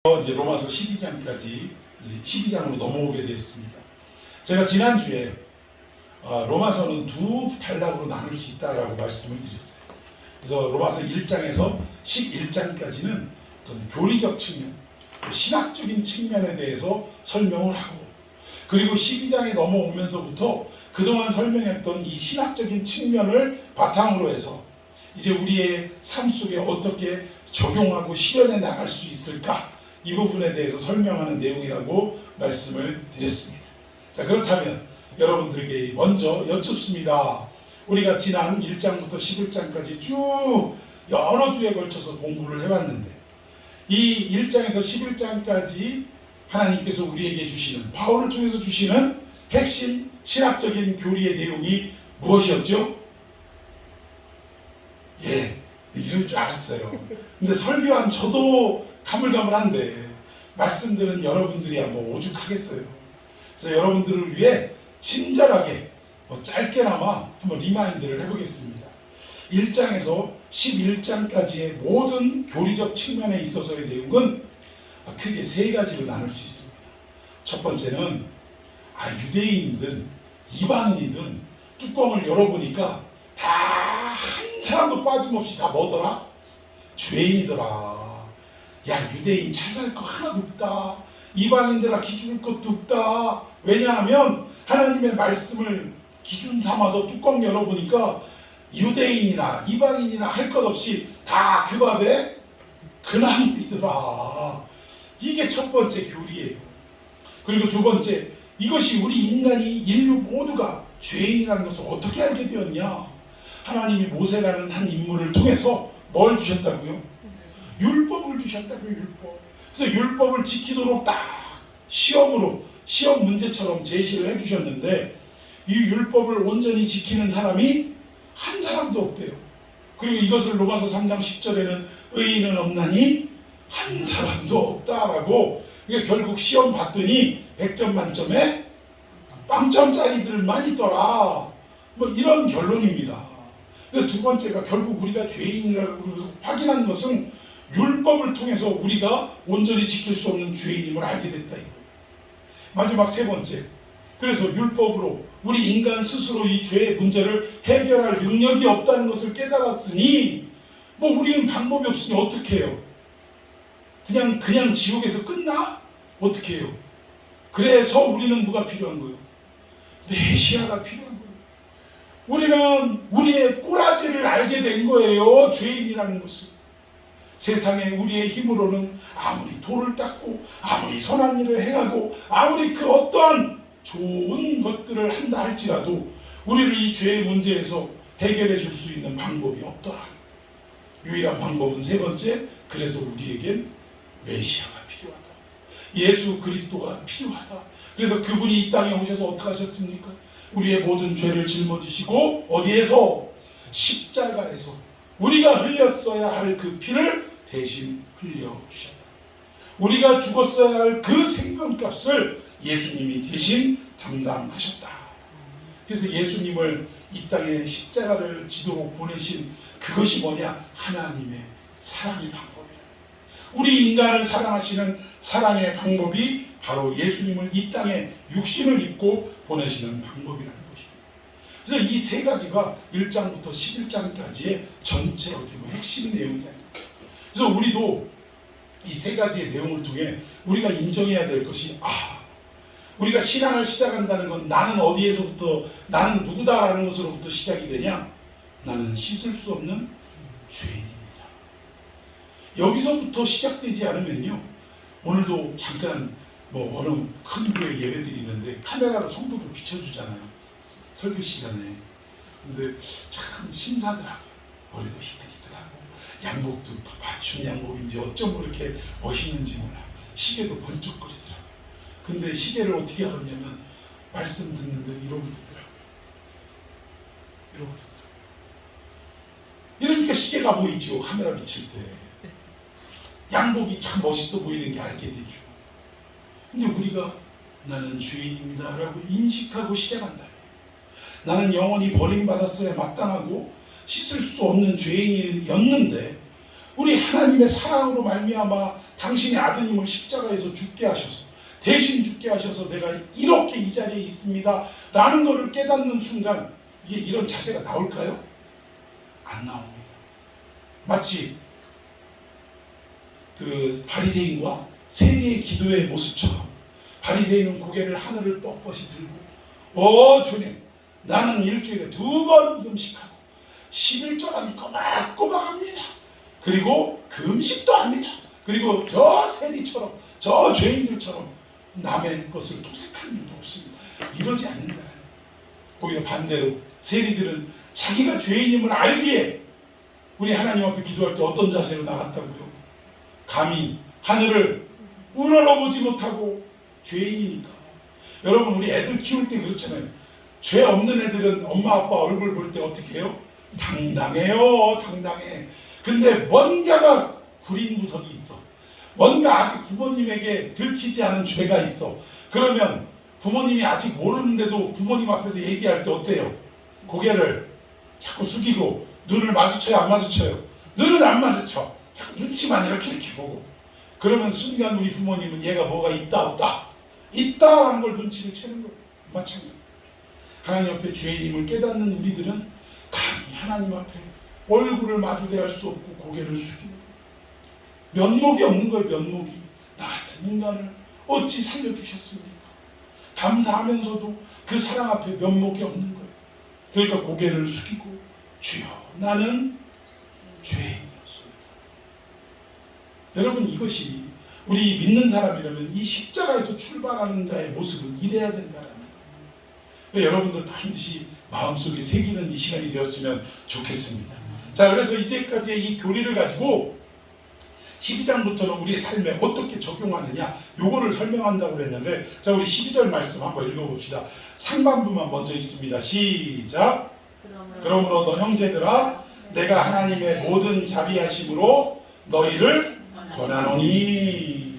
이제 로마서 12장까지 이제 12장으로 넘어오게 되었습니다. 제가 지난주에 로마서는 두 단락으로 나눌 수 있다라고 말씀을 드렸어요. 그래서 로마서 1장에서 11장까지는 어떤 교리적 측면, 신학적인 측면에 대해서 설명을 하고, 그리고 12장에 넘어오면서부터 그동안 설명했던 이 신학적인 측면을 바탕으로 해서 이제 우리의 삶 속에 어떻게 적용하고 실현해 나갈 수 있을까, 이 부분에 대해서 설명하는 내용이라고 말씀을 드렸습니다. 자, 그렇다면 여러분들께 먼저 여쭙습니다. 우리가 지난 1장부터 11장까지 쭉 여러 주에 걸쳐서 공부를 해왔는데, 이 1장에서 11장까지 하나님께서 우리에게 주시는, 바울을 통해서 주시는 핵심 신학적인 교리의 내용이 무엇이었죠? 이럴 줄 알았어요. 근데 설교한 저도 가물가물한데 말씀들은 여러분들이 한번 오죽하겠어요. 그래서 여러분들을 위해 친절하게 짧게나마 한번 리마인드를 해보겠습니다. 1장에서 11장까지의 모든 교리적 측면에 있어서의 내용은 크게 세 가지로 나눌 수 있습니다. 첫 번째는 유대인이든 이방인이든 뚜껑을 열어보니까 다 한 사람도 빠짐없이 다 뭐더라? 죄인이더라. 야, 유대인 잘날 거 하나도 없다. 이방인들아 기죽을 것도 없다. 왜냐하면 하나님의 말씀을 기준 삼아서 뚜껑 열어보니까 유대인이나 이방인이나 할 것 없이 다 그 밥에 근함이더라. 이게 첫 번째 교리예요. 그리고 두 번째, 이것이 우리 인류 모두가 죄인이라는 것을 어떻게 알게 되었냐? 하나님이 모세라는 한 인물을 통해서 뭘 주셨다고요? 율법을 주셨다고요. 율법. 그래서 율법을 지키도록 딱 시험 문제처럼 제시를 해주셨는데, 이 율법을 온전히 지키는 사람이 한 사람도 없대요. 그리고 이것을 로마서 3장 10절에는 의인은 없나니 한 사람도 없다라고, 이게 결국 시험 봤더니 100점 만점에 빵점짜리들만 있더라. 이런 결론입니다. 두 번째가 결국 우리가 죄인이라고 확인한 것은 율법을 통해서 우리가 온전히 지킬 수 없는 죄인임을 알게 됐다. 마지막 세 번째, 그래서 율법으로 우리 인간 스스로 이 죄의 문제를 해결할 능력이 없다는 것을 깨달았으니 우리는 방법이 없으니 어떻게 해요? 그냥 지옥에서 끝나? 어떻게 해요? 그래서 우리는 누가 필요한 거예요? 메시아가 필요한 거예요. 우리는 우리의 꼬라지를 알게 된 거예요. 죄인이라는 것을. 세상에 우리의 힘으로는 아무리 돌을 닦고 아무리 선한 일을 행하고 아무리 그 어떠한 좋은 것들을 한다 할지라도 우리를 이 죄의 문제에서 해결해 줄 수 있는 방법이 없더라. 유일한 방법은 세 번째, 그래서 우리에겐 메시아가 필요하다. 예수 그리스도가 필요하다. 그래서 그분이 이 땅에 오셔서 어떻게 하셨습니까? 우리의 모든 죄를 짊어지시고 어디에서? 십자가에서 우리가 흘렸어야 할 그 피를 대신 흘려주셨다. 우리가 죽었어야 할 그 생명값을 예수님이 대신 담당하셨다. 그래서 예수님을 이 땅에 십자가를 지도록 보내신 그것이 뭐냐? 하나님의 사랑의 방법이라. 우리 인간을 사랑하시는 사랑의 방법이 바로 예수님을 이 땅에 육신을 입고 보내시는 방법이라는 것입니다. 그래서 이 세 가지가 1장부터 11장까지의 전체 어떻게 보면 핵심 내용이다. 그래서 우리도 이 세 가지의 내용을 통해 우리가 인정해야 될 것이, 우리가 신앙을 시작한다는 건 나는 어디에서부터, 나는 누구다라는 것으로부터 시작이 되냐? 나는 씻을 수 없는 죄인입니다. 여기서부터 시작되지 않으면요, 오늘도 잠깐 어느 큰 교회 예배 드리는데 카메라로 성도들 비춰주잖아요. 설교 시간에. 근데 참 신사더라고요. 머리도 희끗희끗하고 양복도 맞춤 양복인지 어쩜 그렇게 멋있는지 몰라. 시계도 번쩍거리더라고요. 근데 시계를 어떻게 알았냐면 말씀 듣는데 이러고 듣더라고요. 이러고 듣더라고요. 이러니까 시계가 보이죠. 카메라 비칠 때. 양복이 참 멋있어 보이는 게 알게 되죠. 근데 우리가 나는 죄인입니다 라고 인식하고 시작한다. 나는 영원히 버림받았어야 마땅하고 씻을 수 없는 죄인이었는데 우리 하나님의 사랑으로 말미암아 당신의 아드님을 십자가에서 죽게 하셔서 대신 죽게 하셔서 내가 이렇게 이 자리에 있습니다 라는 것을 깨닫는 순간 이게 이런 자세가 나올까요? 안 나옵니다. 마치 그 바리새인과 세리의 기도의 모습처럼 바리새인은 고개를 하늘을 뻣뻣이 들고 주님 나는 일주일에 2번 금식하고 11조라는 꼬박꼬박 합니다. 그리고 금식도 합니다. 그리고 저 세리처럼 저 죄인들처럼 남의 것을 토색하는 일도 없습니다. 이러지 않는다. 오히려 반대로 세리들은 자기가 죄인임을 알기에 우리 하나님 앞에 기도할 때 어떤 자세로 나갔다고요? 감히 하늘을 우러러보지 못하고 죄인이니까. 여러분 우리 애들 키울 때 그렇잖아요. 죄 없는 애들은 엄마 아빠 얼굴 볼 때 어떻게 해요? 당당해요. 당당해. 근데 뭔가가 구린 구석이 있어. 뭔가 아직 부모님에게 들키지 않은 죄가 있어. 그러면 부모님이 아직 모르는데도 부모님 앞에서 얘기할 때 어때요? 고개를 자꾸 숙이고 눈을 마주쳐요? 안 마주쳐요? 눈을 안 마주쳐. 자꾸 눈치만 이렇게 보고. 그러면 순간 우리 부모님은 얘가 뭐가 있다 없다. 있다라는 걸 눈치를 채는 거예요. 마찬가지. 하나님 앞에 죄인임을 깨닫는 우리들은 감히 하나님 앞에 얼굴을 마주대할 수 없고 고개를 숙이는 거예요. 면목이 없는 거예요. 면목이. 나 같은 인간을 어찌 살려주셨습니까? 감사하면서도 그 사랑 앞에 면목이 없는 거예요. 그러니까 고개를 숙이고 주여 나는 죄인이었습니다. 여러분 이것이 우리 믿는 사람이라면 이 십자가에서 출발하는 자의 모습은 이래야 된다는 거예요. 여러분들 반드시 마음속에 새기는 이 시간이 되었으면 좋겠습니다. 자, 그래서 이제까지의 이 교리를 가지고 12장부터는 우리의 삶에 어떻게 적용하느냐 요거를 설명한다고 그랬는데, 자 우리 12절 말씀 한번 읽어봅시다. 상반부만 먼저 읽습니다. 시작. 그러므로 너 형제들아 내가 하나님의 모든 자비하심으로 너희를 권하노니.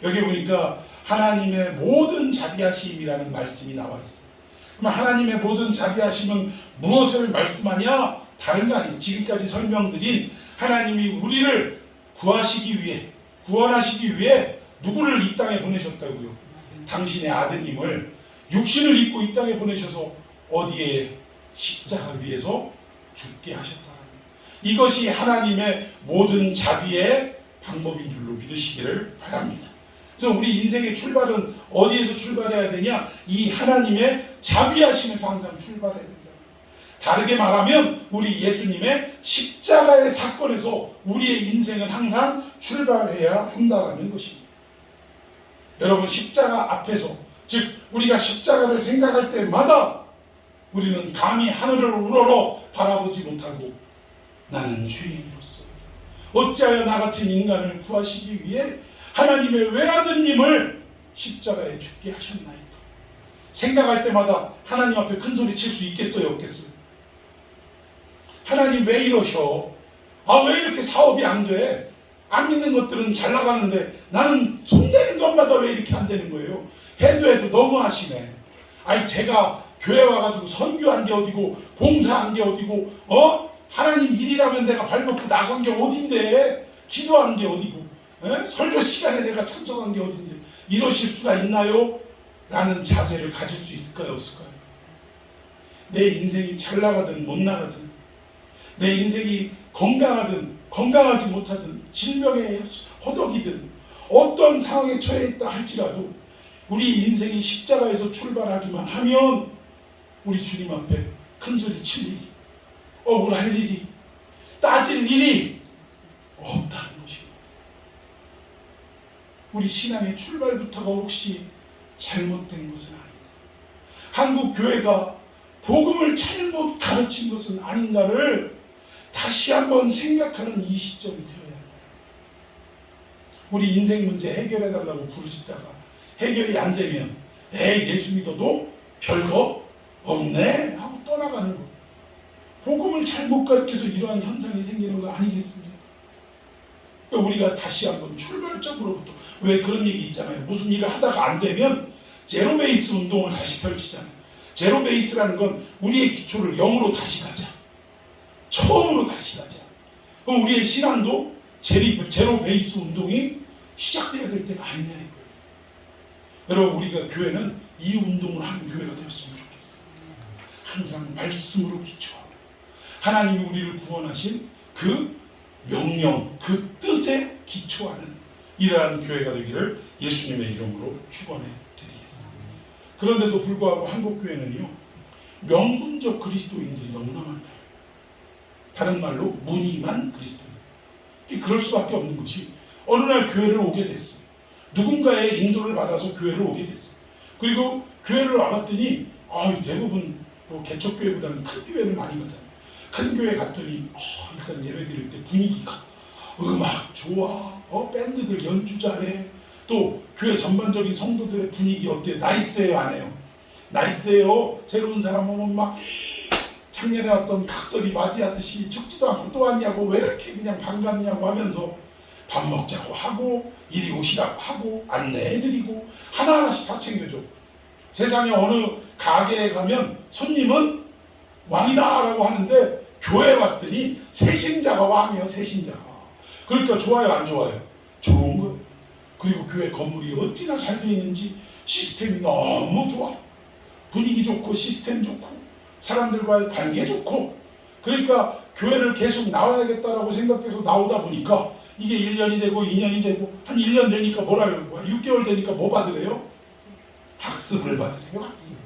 여기 보니까 하나님의 모든 자비하심이라는 말씀이 나와 있어요. 그럼 하나님의 모든 자비하심은 무엇을 말씀하냐? 다른 거 아니에요. 지금까지 설명드린 하나님이 우리를 구하시기 위해, 구원하시기 위해 누구를 이 땅에 보내셨다고요? 당신의 아드님을 육신을 입고 이 땅에 보내셔서 어디에? 십자가 위에서 죽게 하셨다는 거예요. 이것이 하나님의 모든 자비의 방법인 줄로 믿으시기를 바랍니다. 그래서 우리 인생의 출발은 어디에서 출발해야 되냐? 이 하나님의 자비하심에서 항상 출발해야 된다. 다르게 말하면 우리 예수님의 십자가의 사건에서 우리의 인생은 항상 출발해야 한다는 것입니다. 여러분 십자가 앞에서, 즉 우리가 십자가를 생각할 때마다 우리는 감히 하늘을 우러러 바라보지 못하고 나는 죄인이로서 어찌하여 나 같은 인간을 구하시기 위해 하나님의 외아드님을 십자가에 죽게 하셨나이까. 생각할 때마다 하나님 앞에 큰 소리 칠 수 있겠어요? 없겠어요? 하나님 왜 이러셔? 왜 이렇게 사업이 안 돼? 안 믿는 것들은 잘 나가는데 나는 손대는 것마다 왜 이렇게 안 되는 거예요? 해도 너무 하시네. 제가 교회 와가지고 선교한 게 어디고 봉사한 게 어디고 하나님 일이라면 내가 발벗고 나선 게 어딘데, 기도한 게 어디고 설교 시간에 내가 참석한 게 어딘데 이러실 수가 있나요? 라는 자세를 가질 수 있을까요? 없을까요? 내 인생이 잘 나가든 못 나가든, 내 인생이 건강하든 건강하지 못하든, 질병에 허덕이든 어떤 상황에 처해 있다 할지라도 우리 인생이 십자가에서 출발하기만 하면 우리 주님 앞에 큰소리 칠 일이, 억울할 일이, 따질 일이 없다는 것입니다. 우리 신앙의 출발부터가 혹시 잘못된 것은 아닌가? 한국 교회가 복음을 잘못 가르친 것은 아닌가를 다시 한번 생각하는 이 시점이 되어야 합니다. 우리 인생 문제 해결해달라고 부르시다가 해결이 안 되면 예수 믿어도 별거 없네 하고 떠나가는 거. 복음을 잘못 가르쳐서 이러한 현상이 생기는 거 아니겠습니까? 그러니까 우리가 다시 한번 출발점으로부터, 왜 그런 얘기 있잖아요. 무슨 일을 하다가 안 되면 제로 베이스 운동을 다시 펼치잖아요. 제로 베이스라는 건 우리의 기초를 0으로 다시 가자. 처음으로 다시 가자. 그럼 우리의 신앙도 제로 베이스 운동이 시작돼야 될 때가 아니냐 이거예요. 여러분, 우리가 교회는 이 운동을 하는 교회가 되었으면 좋겠어요. 항상 말씀으로 기초하고 하나님이 우리를 구원하신 그 명령, 그 뜻에 기초하는 이러한 교회가 되기를 예수님의 이름으로 축원해 드리겠습니다. 그런데도 불구하고 한국 교회는요, 명분적 그리스도인들이 너무나 많다. 다른 말로 무늬만 그리스도인. 그럴 수밖에 없는 것이, 어느 날 교회를 오게 됐어요. 누군가의 인도를 받아서 교회를 오게 됐어요. 그리고 교회를 와봤더니 대부분 개척교회보다는 큰 교회를 많이 가잖아요. 큰 교회 갔더니 일단 예배 드릴 때 분위기가, 음악 좋아, 밴드들 연주 잘해, 또 교회 전반적인 성도들의 분위기 어때? 나이스해요, 안 해요? 나이스해요. 새로운 사람 오면 막 작년에 왔던 각설이 맞이하듯이 죽지도 않고 또 왔냐고, 왜 이렇게 그냥 반갑냐고 하면서 밥 먹자고 하고, 이리 오시라고 하고, 안내해드리고, 하나하나씩 다 챙겨줘. 세상에 어느 가게에 가면 손님은 왕이다라고 하는데, 교회 왔더니 세신자가 왕이에요. 세신자가. 그러니까 좋아요, 안 좋아요? 좋은 거예요. 그리고 교회 건물이 어찌나 잘 되어 있는지 시스템이 너무 좋아. 분위기 좋고 시스템 좋고 사람들과의 관계 좋고, 그러니까 교회를 계속 나와야겠다라고 생각돼서 나오다 보니까 이게 1년이 되고 2년이 되고 한 1년 되니까 뭐라요? 6개월 되니까 뭐 받으래요? 학습을 받으래요. 학습.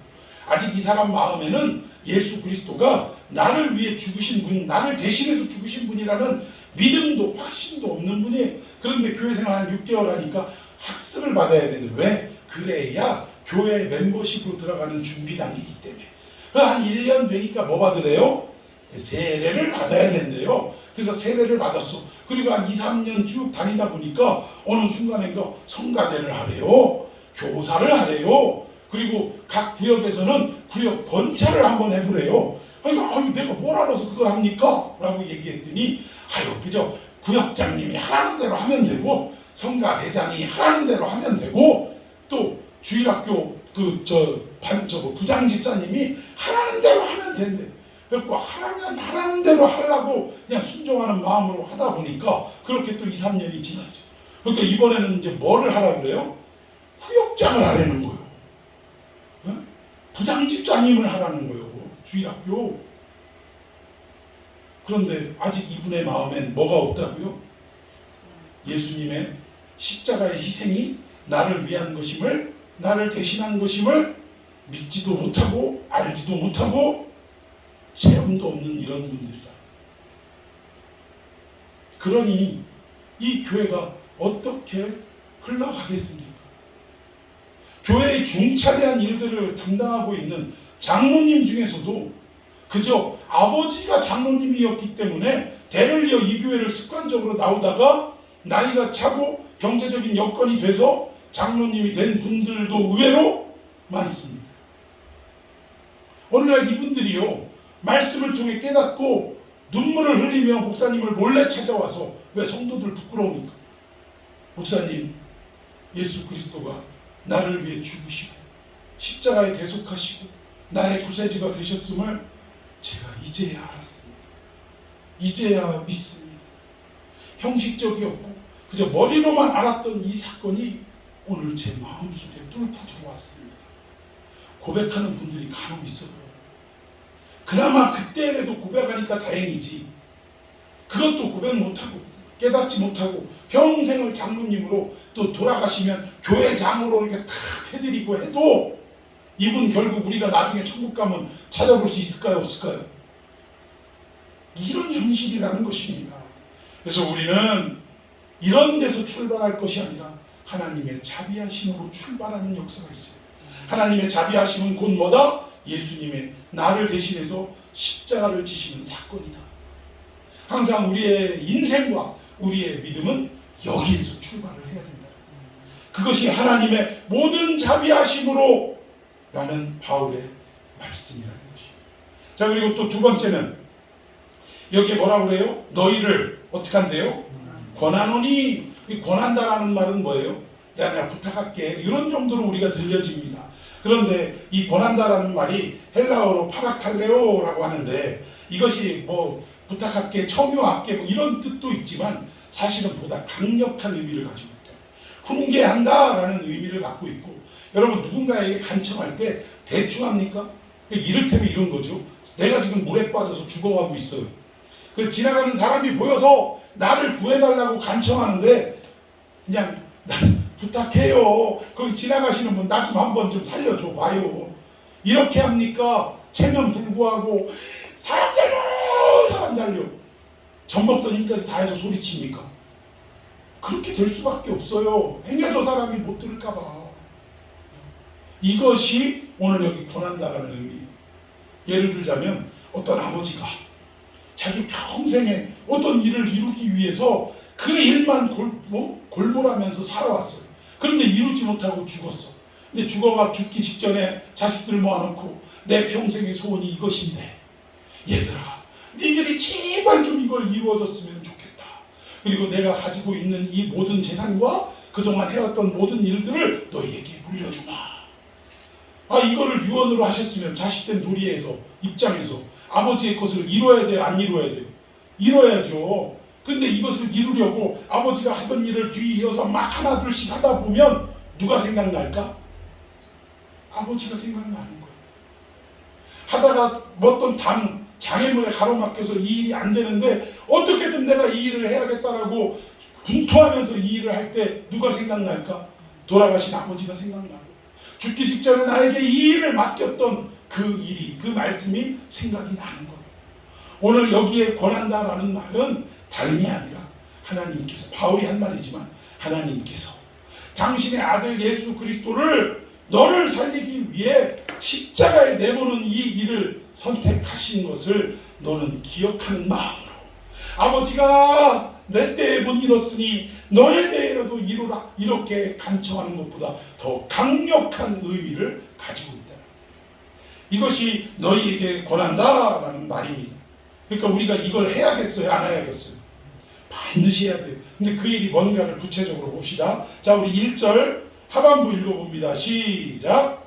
아직 이 사람 마음에는 예수 그리스도가 나를 위해 죽으신 분, 나를 대신해서 죽으신 분이라는 믿음도 확신도 없는 분이에요. 그런데 교회 생활 한 6개월 하니까 학습을 받아야 되는데, 왜? 그래야 교회 멤버십으로 들어가는 준비 단계이기 때문에. 한 1년 되니까 뭐 받으래요? 세례를 받아야 된대요. 그래서 세례를 받았어. 그리고 한 2, 3년 쭉 다니다 보니까 어느 순간에 성가대를 하래요. 교사를 하래요. 그리고 각 구역에서는 구역 번차를 한번 해보래요. 그러니까 내가 뭘 알아서 그걸 합니까? 라고 얘기했더니 그저 구역장님이 하라는 대로 하면 되고, 성가대장이 하라는 대로 하면 되고, 또 주일학교 부장 집사님이 하라는 대로 하면 된대. 그래서 하라는 대로 하려고 그냥 순종하는 마음으로 하다 보니까 그렇게 또 2, 3년이 지났어요. 그러니까 이번에는 이제 뭐를 하라고 그래요? 구역장을 하라는 거예요. 부장 집사님을 하라는 거예요. 주일학교. 그런데 아직 이분의 마음엔 뭐가 없다고요? 예수님의 십자가의 희생이 나를 위한 것임을, 나를 대신한 것임을 믿지도 못하고 알지도 못하고 체험도 없는 이런 분들이다. 그러니 이 교회가 어떻게 흘러가겠습니까? 교회의 중차대한 일들을 담당하고 있는 장로님 중에서도 그저 아버지가 장로님이었기 때문에 대를 이어 이 교회를 습관적으로 나오다가 나이가 차고 경제적인 여건이 돼서 장로님이 된 분들도 의외로 많습니다. 오늘날 이분들이요, 말씀을 통해 깨닫고 눈물을 흘리며 목사님을 몰래 찾아와서, 왜? 성도들 부끄러우니까. 목사님, 예수 그리스도가 나를 위해 죽으시고 십자가에 대속하시고 나의 구세주가 되셨음을 제가 이제야 알았습니다. 이제야 믿습니다. 형식적이었고 그저 머리로만 알았던 이 사건이 오늘 제 마음속에 뚫고 들어왔습니다. 고백하는 분들이 간혹 있어요. 그나마 그때라도 고백하니까 다행이지, 그것도 고백 못하고 깨닫지 못하고 평생을 장로님으로 또 돌아가시면 교회장으로 이렇게 탁 해드리고 해도 이분 결국 우리가 나중에 천국 가면 찾아볼 수 있을까요? 없을까요? 이런 현실이라는 것입니다. 그래서 우리는 이런 데서 출발할 것이 아니라 하나님의 자비하심으로 출발하는 역사가 있어요. 하나님의 자비하심은 곧 뭐다? 예수님의 나를 대신해서 십자가를 지시는 사건이다. 항상 우리의 인생과 우리의 믿음은 여기에서 출발을 해야 된다. 그것이 하나님의 모든 자비하심으로 라는 바울의 말씀이라는 것입니다. 자, 그리고 또 두 번째는 여기에 뭐라고 그래요? 너희를 어떻게 한대요? 권하노니. 권한다라는 말은 뭐예요? 야, 내가 부탁할게, 이런 정도로 우리가 들려집니다. 그런데 이 권한다라는 말이 헬라어로 파라칼레오라고 하는데, 이것이 뭐 부탁할게, 청유할게 뭐 이런 뜻도 있지만 사실은 보다 강력한 의미를 가지고 있다. 훈계한다라는 의미를 갖고 있고, 여러분 누군가에게 간청할 때 대충 합니까? 이를테면 이런 거죠. 내가 지금 물에 빠져서 죽어가고 있어요. 그 지나가는 사람이 보여서 나를 구해달라고 간청하는데 그냥 나 부탁해요. 거기 지나가시는 분 나 좀 한번 좀 살려줘 봐요. 이렇게 합니까? 체면 불구하고 사람 살려 사람 살려 젖 먹던 힘까지 다 해서 소리칩니까? 그렇게 될 수밖에 없어요. 행여저 사람이 못 들을까봐. 이것이 오늘 여기 권한다라는 의미예요. 예를 들자면 어떤 아버지가 자기 평생에 어떤 일을 이루기 위해서 그 일만 골몰하면서 살아왔어요. 그런데 이루지 못하고 죽었어. 근데 죽기 직전에 자식들 모아놓고 내 평생의 소원이 이것인데 얘들아 니들이 제발 좀 이걸 이루어졌으면 좋겠다. 그리고 내가 가지고 있는 이 모든 재산과 그동안 해왔던 모든 일들을 너희에게 물려주마. 이거를 유언으로 하셨으면 자식된 도리에서 입장에서 아버지의 것을 이루어야 돼요? 안 이루어야 돼요? 이루어야죠. 근데 이것을 이루려고 아버지가 하던 일을 뒤이어서 막 하나 둘씩 하다 보면 누가 생각날까? 아버지가 생각나는 거예요. 하다가 어떤 장애물에 가로막혀서 이 일이 안 되는데 어떻게든 내가 이 일을 해야겠다라고 분투하면서 이 일을 할 때 누가 생각날까? 돌아가신 아버지가 생각나고, 죽기 직전에 나에게 이 일을 맡겼던 그 일이, 그 말씀이 생각이 나는 거예요. 오늘 여기에 권한다라는 말은 다름이 아니라 하나님께서, 바울이 한 말이지만 하나님께서 당신의 아들 예수 그리스도를 너를 살리기 위해 십자가에 내모는 이 일을 선택하신 것을 너는 기억하는 마음으로, 아버지가 내 때에 못 이뤘으니 너의 때에라도 이루라, 이렇게 간청하는 것보다 더 강력한 의미를 가지고 있다. 이것이 너희에게 권한다라는 말입니다. 그러니까 우리가 이걸 해야겠어요? 안 해야겠어요? 반드시 해야 돼요. 근데 그 일이 뭔가를 구체적으로 봅시다. 자, 우리 1절 하반부 읽어봅니다. 시작.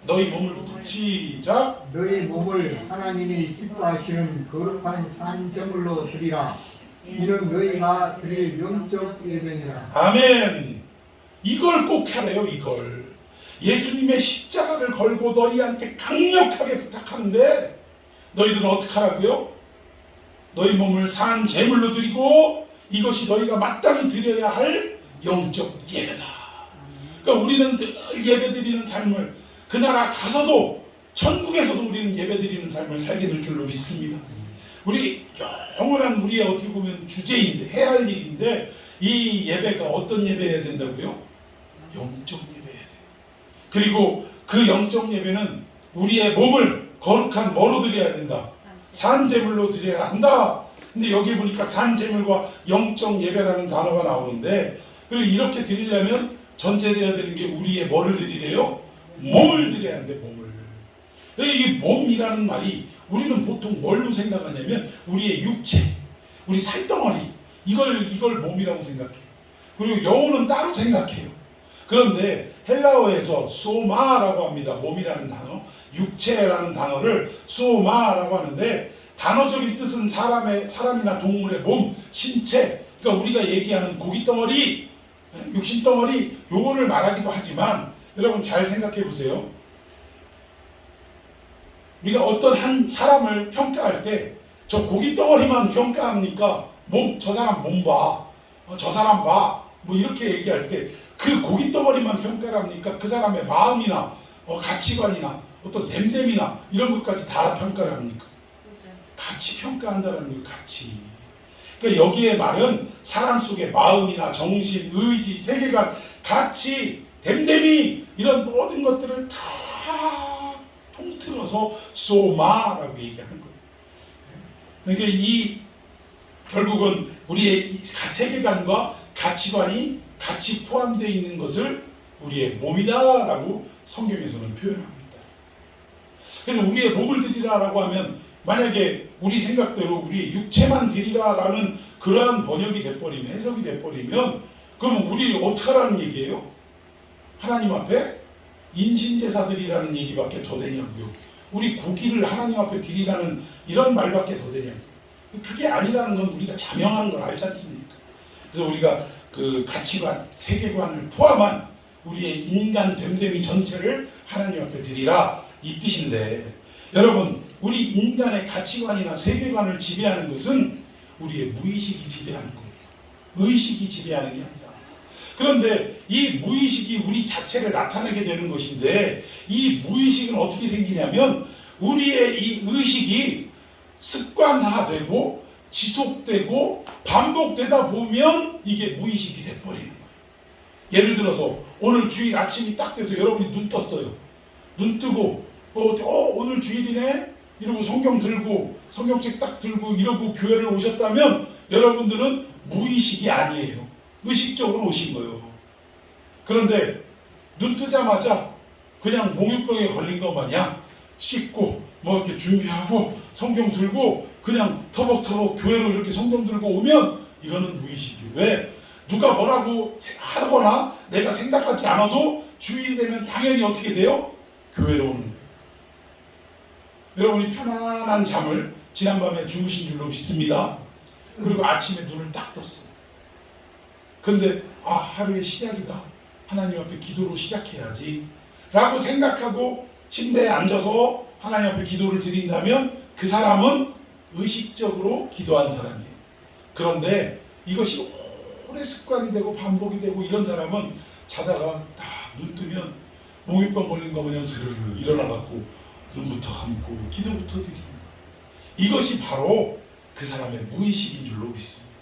너희 몸을 시작. 너희 몸을 하나님이 기뻐하시는 거룩한 산제물로 드리라. 이는 너희가 드릴 영적 예배니라. 아멘. 이걸 꼭 하래요. 이걸 예수님의 십자가를 걸고 너희한테 강력하게 부탁하는데 너희들은 어떻게 하라고요? 너희 몸을 산 제물로 드리고 이것이 너희가 마땅히 드려야 할 영적 예배다. 그러니까 우리는 늘 예배드리는 삶을, 그 나라 가서도 천국에서도 우리는 예배드리는 삶을 살게 될 줄로 믿습니다. 우리 영원한 우리의 어떻게 보면 주제인데, 해야 할 일인데, 이 예배가 어떤 예배여야 된다고요? 영적 예배여야 돼요. 그리고 그 영적 예배는 우리의 몸을 거룩한 뭐로 드려야 된다? 산제물로 드려야 한다. 근데 여기 보니까 산제물과 영적 예배라는 단어가 나오는데, 그리고 이렇게 드리려면 전제되어야 되는 게 우리의 뭐를 드리래요? 몸을 드려야 하는데, 몸을. 이 몸이라는 말이 우리는 보통 뭘로 생각하냐면 우리의 육체, 우리 살덩어리, 이걸 몸이라고 생각해요. 그리고 영혼은 따로 생각해요. 그런데 헬라어에서 소마라고 합니다. 몸이라는 단어, 육체라는 단어를 소마라고 하는데, 단어적인 뜻은 사람이나 동물의 몸, 신체, 그러니까 우리가 얘기하는 고깃덩어리, 육신덩어리, 요거를 말하기도 하지만, 여러분 잘 생각해 보세요. 우리가 어떤 한 사람을 평가할 때 저 고깃덩어리만 평가합니까? 저 사람 몸 봐, 저 사람 봐, 뭐 이렇게 얘기할 때 그 고깃덩어리만 평가를 합니까? 그 사람의 마음이나 가치관이나 어떤 됨됨이나 이런 것까지 다 평가를 합니까? 같이 평가한다는 거예요. 같이. 그러니까 여기에 말은 사람 속의 마음이나 정신, 의지, 세계관, 가치, 됨됨이, 이런 모든 것들을 다 통틀어서 소마라고 얘기하는 거예요. 그러니까 결국은 우리의 세계관과 가치관이 같이 포함되어 있는 것을 우리의 몸이다라고 성경에서는 표현하고 있다. 그래서 우리의 몸을 드리라라고 하면, 만약에 우리 생각대로 우리의 육체만 드리라라는 그러한 번역이 돼버리면, 해석이 돼버리면, 그러면 우리 어떻게 하라는 얘기예요? 하나님 앞에 인신제사드리라는 얘기밖에 더 되냐고요. 우리 고기를 하나님 앞에 드리라는 이런 말밖에 더 되냐고요. 그게 아니라는 건 우리가 자명한 걸 알지 않습니까? 그래서 우리가 그 가치관, 세계관을 포함한 우리의 인간 됨됨이 전체를 하나님 앞에 드리라, 이 뜻인데, 여러분, 우리 인간의 가치관이나 세계관을 지배하는 것은 우리의 무의식이 지배하는 거예요. 의식이 지배하는 게 아니라. 그런데 이 무의식이 우리 자체를 나타내게 되는 것인데, 이 무의식은 어떻게 생기냐면 우리의 이 의식이 습관화되고 지속되고 반복되다 보면 이게 무의식이 돼버리는 거예요. 예를 들어서 오늘 주일 아침이 딱 돼서 여러분이 눈 떴어요. 눈 뜨고 오늘 주일이네 이러고 성경 들고 성경책 딱 들고 이러고 교회를 오셨다면 여러분들은 무의식이 아니에요. 의식적으로 오신 거예요. 그런데 눈 뜨자마자 그냥 몽유병에 걸린 것 마냥 씻고 뭐 이렇게 준비하고 성경 들고 그냥 터벅터벅 교회로 이렇게 성경 들고 오면 이거는 무의식이에요. 왜? 누가 뭐라고 하거나 내가 생각하지 않아도 주일이 되면 당연히 어떻게 돼요? 교회로 오는 거예요. 여러분이 편안한 잠을 지난밤에 주무신 줄로 믿습니다. 그리고 아침에 눈을 딱 떴어요. 근데 하루의 시작이다. 하나님 앞에 기도로 시작해야지 라고 생각하고 침대에 앉아서 하나님 앞에 기도를 드린다면 그 사람은 의식적으로 기도한 사람이에요. 그런데 이것이 오래 습관이 되고 반복이 되고 이런 사람은 자다가 딱 눈 뜨면 몽유병 걸린 거 마냥 스르르 일어나갖고 눈부터 감고 기도부터 드리는 거예요. 이것이 바로 그 사람의 무의식인 줄로 믿습니다.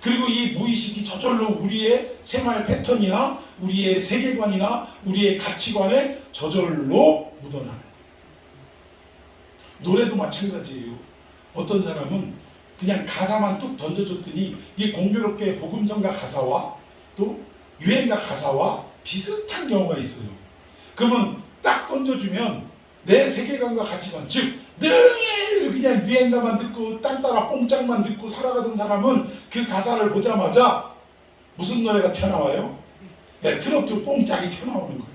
그리고 이 무의식이 저절로 우리의 생활 패턴이나 우리의 세계관이나 우리의 가치관에 저절로 묻어나는 거예요. 노래도 마찬가지예요. 어떤 사람은 그냥 가사만 뚝 던져줬더니 이게 공교롭게 복음성가 가사와 또 유행가 가사와 비슷한 경우가 있어요. 그러면 딱 던져주면 내 세계관과 가치관, 즉 늘 그냥 유행가만 듣고 땅 따라 뽕짝만 듣고 살아가던 사람은 그 가사를 보자마자 무슨 노래가 튀어나와요? 네, 트로트 뽕짝이 튀어나오는 거예요.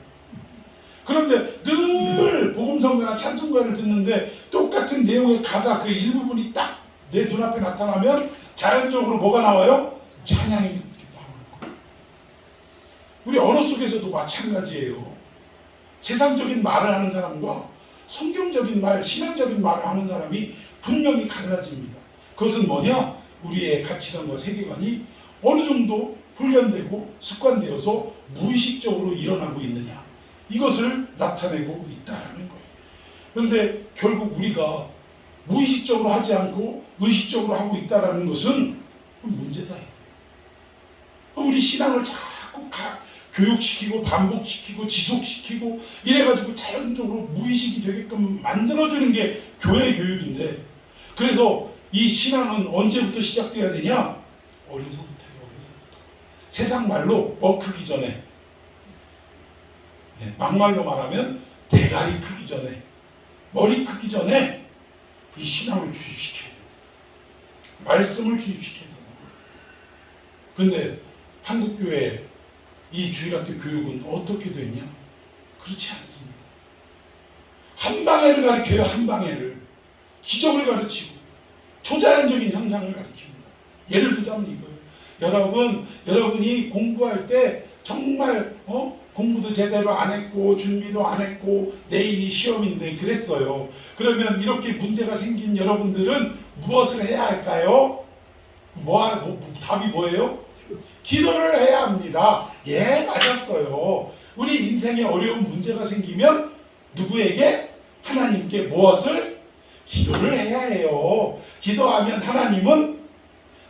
그런데 늘 복음성가나 찬송가를 듣는데 똑같은 내용의 가사 그 일부분이 딱 내 눈앞에 나타나면 자연적으로 뭐가 나와요? 찬양이 나오는 거예요. 우리 언어 속에서도 마찬가지예요. 세상적인 말을 하는 사람과 성경적인 말, 신앙적인 말을 하는 사람이 분명히 갈라집니다. 그것은 뭐냐? 우리의 가치관과 세계관이 어느 정도 훈련되고 습관되어서 무의식적으로 일어나고 있느냐, 이것을 나타내고 있다는 거예요. 그런데 결국 우리가 무의식적으로 하지 않고 의식적으로 하고 있다는 것은 문제다. 우리 신앙을 자꾸 교육시키고 반복시키고 지속시키고 이래가지고 자연적으로 무의식이 되게끔 만들어주는 게 교회 교육인데, 그래서 이 신앙은 언제부터 시작돼야 되냐? 어려서부터요. 세상 말로 크기 전에, 막말로 말하면 대가리 크기 전에, 머리 크기 전에 이 신앙을 주입시켜야 돼요. 말씀을 주입시켜야 돼요. 그런데 한국교회 이 주일학교 교육은 어떻게 됐냐? 그렇지 않습니다. 한 방해를 가르쳐요. 한 방해를. 기적을 가르치고 초자연적인 현상을 가르칩니다. 예를 들자면 이거예요. 여러분이 공부할 때 정말 공부도 제대로 안 했고 준비도 안 했고 내일이 시험인데 그랬어요. 그러면 이렇게 문제가 생긴 여러분들은 무엇을 해야 할까요? 답이 뭐예요? 기도를 해야 합니다. 예, 맞았어요. 우리 인생에 어려운 문제가 생기면 누구에게? 하나님께 무엇을? 기도를 해야 해요. 기도하면 하나님은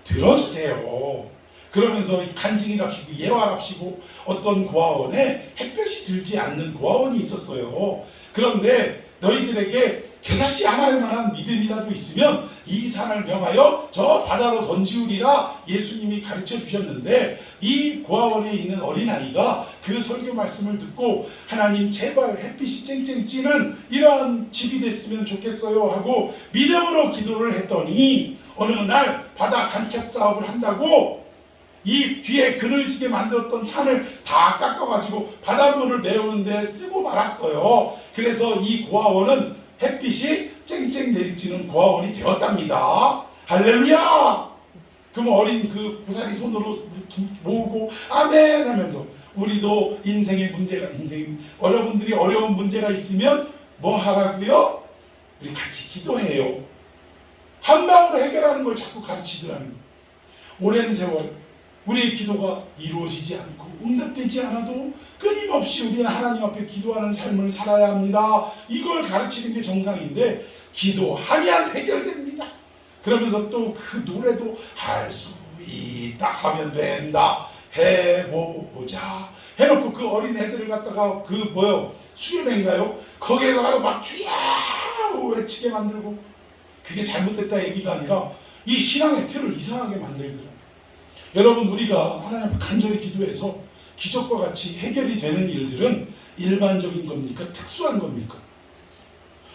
들어주세요. 그러면서 간증이랍시고 예화랍시고 어떤 고아원에 햇볕이 들지 않는 고아원이 있었어요. 그런데 너희들에게 겨자씨 안 할 만한 믿음이라도 있으면 이 산을 명하여 저 바다로 던지우리라 예수님이 가르쳐 주셨는데, 이 고아원에 있는 어린아이가 그 설교 말씀을 듣고 하나님 제발 햇빛이 쨍쨍 찌는 이러한 집이 됐으면 좋겠어요 하고 믿음으로 기도를 했더니 어느 날 바다 간척 사업을 한다고 이 뒤에 그늘지게 만들었던 산을 다 깎아가지고 바닷물을 메우는 데 쓰고 말았어요. 그래서 이 고아원은 햇빛이 쨍쨍 내리쬐는 고아원이 되었답니다. 할렐루야! 그럼 어린 그 고사리 손으로 모으고 아멘 하면서 우리도 인생의 문제가 여러분들이 어려운 문제가 있으면 뭐 하라고요? 우리 같이 기도해요. 한 방으로 해결하는 걸 자꾸 가르치더라는 거예요. 오랜 세월 우리의 기도가 이루어지지 않고 응답되지 않아도 끊임없이 우리는 하나님 앞에 기도하는 삶을 살아야 합니다. 이걸 가르치는 게 정상인데 기도하면 해결됩니다. 그러면서 또 그 노래도 할 수 있다 하면 된다. 해보자. 해놓고 그 어린 애들을 갖다가 수련회인가요? 거기에서 막 주야 외치게 만들고 그게 잘못됐다 얘기가 아니라 이 신앙의 틀을 이상하게 만들더라고요. 여러분 우리가 하나님 앞에 간절히 기도해서 기적과 같이 해결이 되는 일들은 일반적인 겁니까? 특수한 겁니까?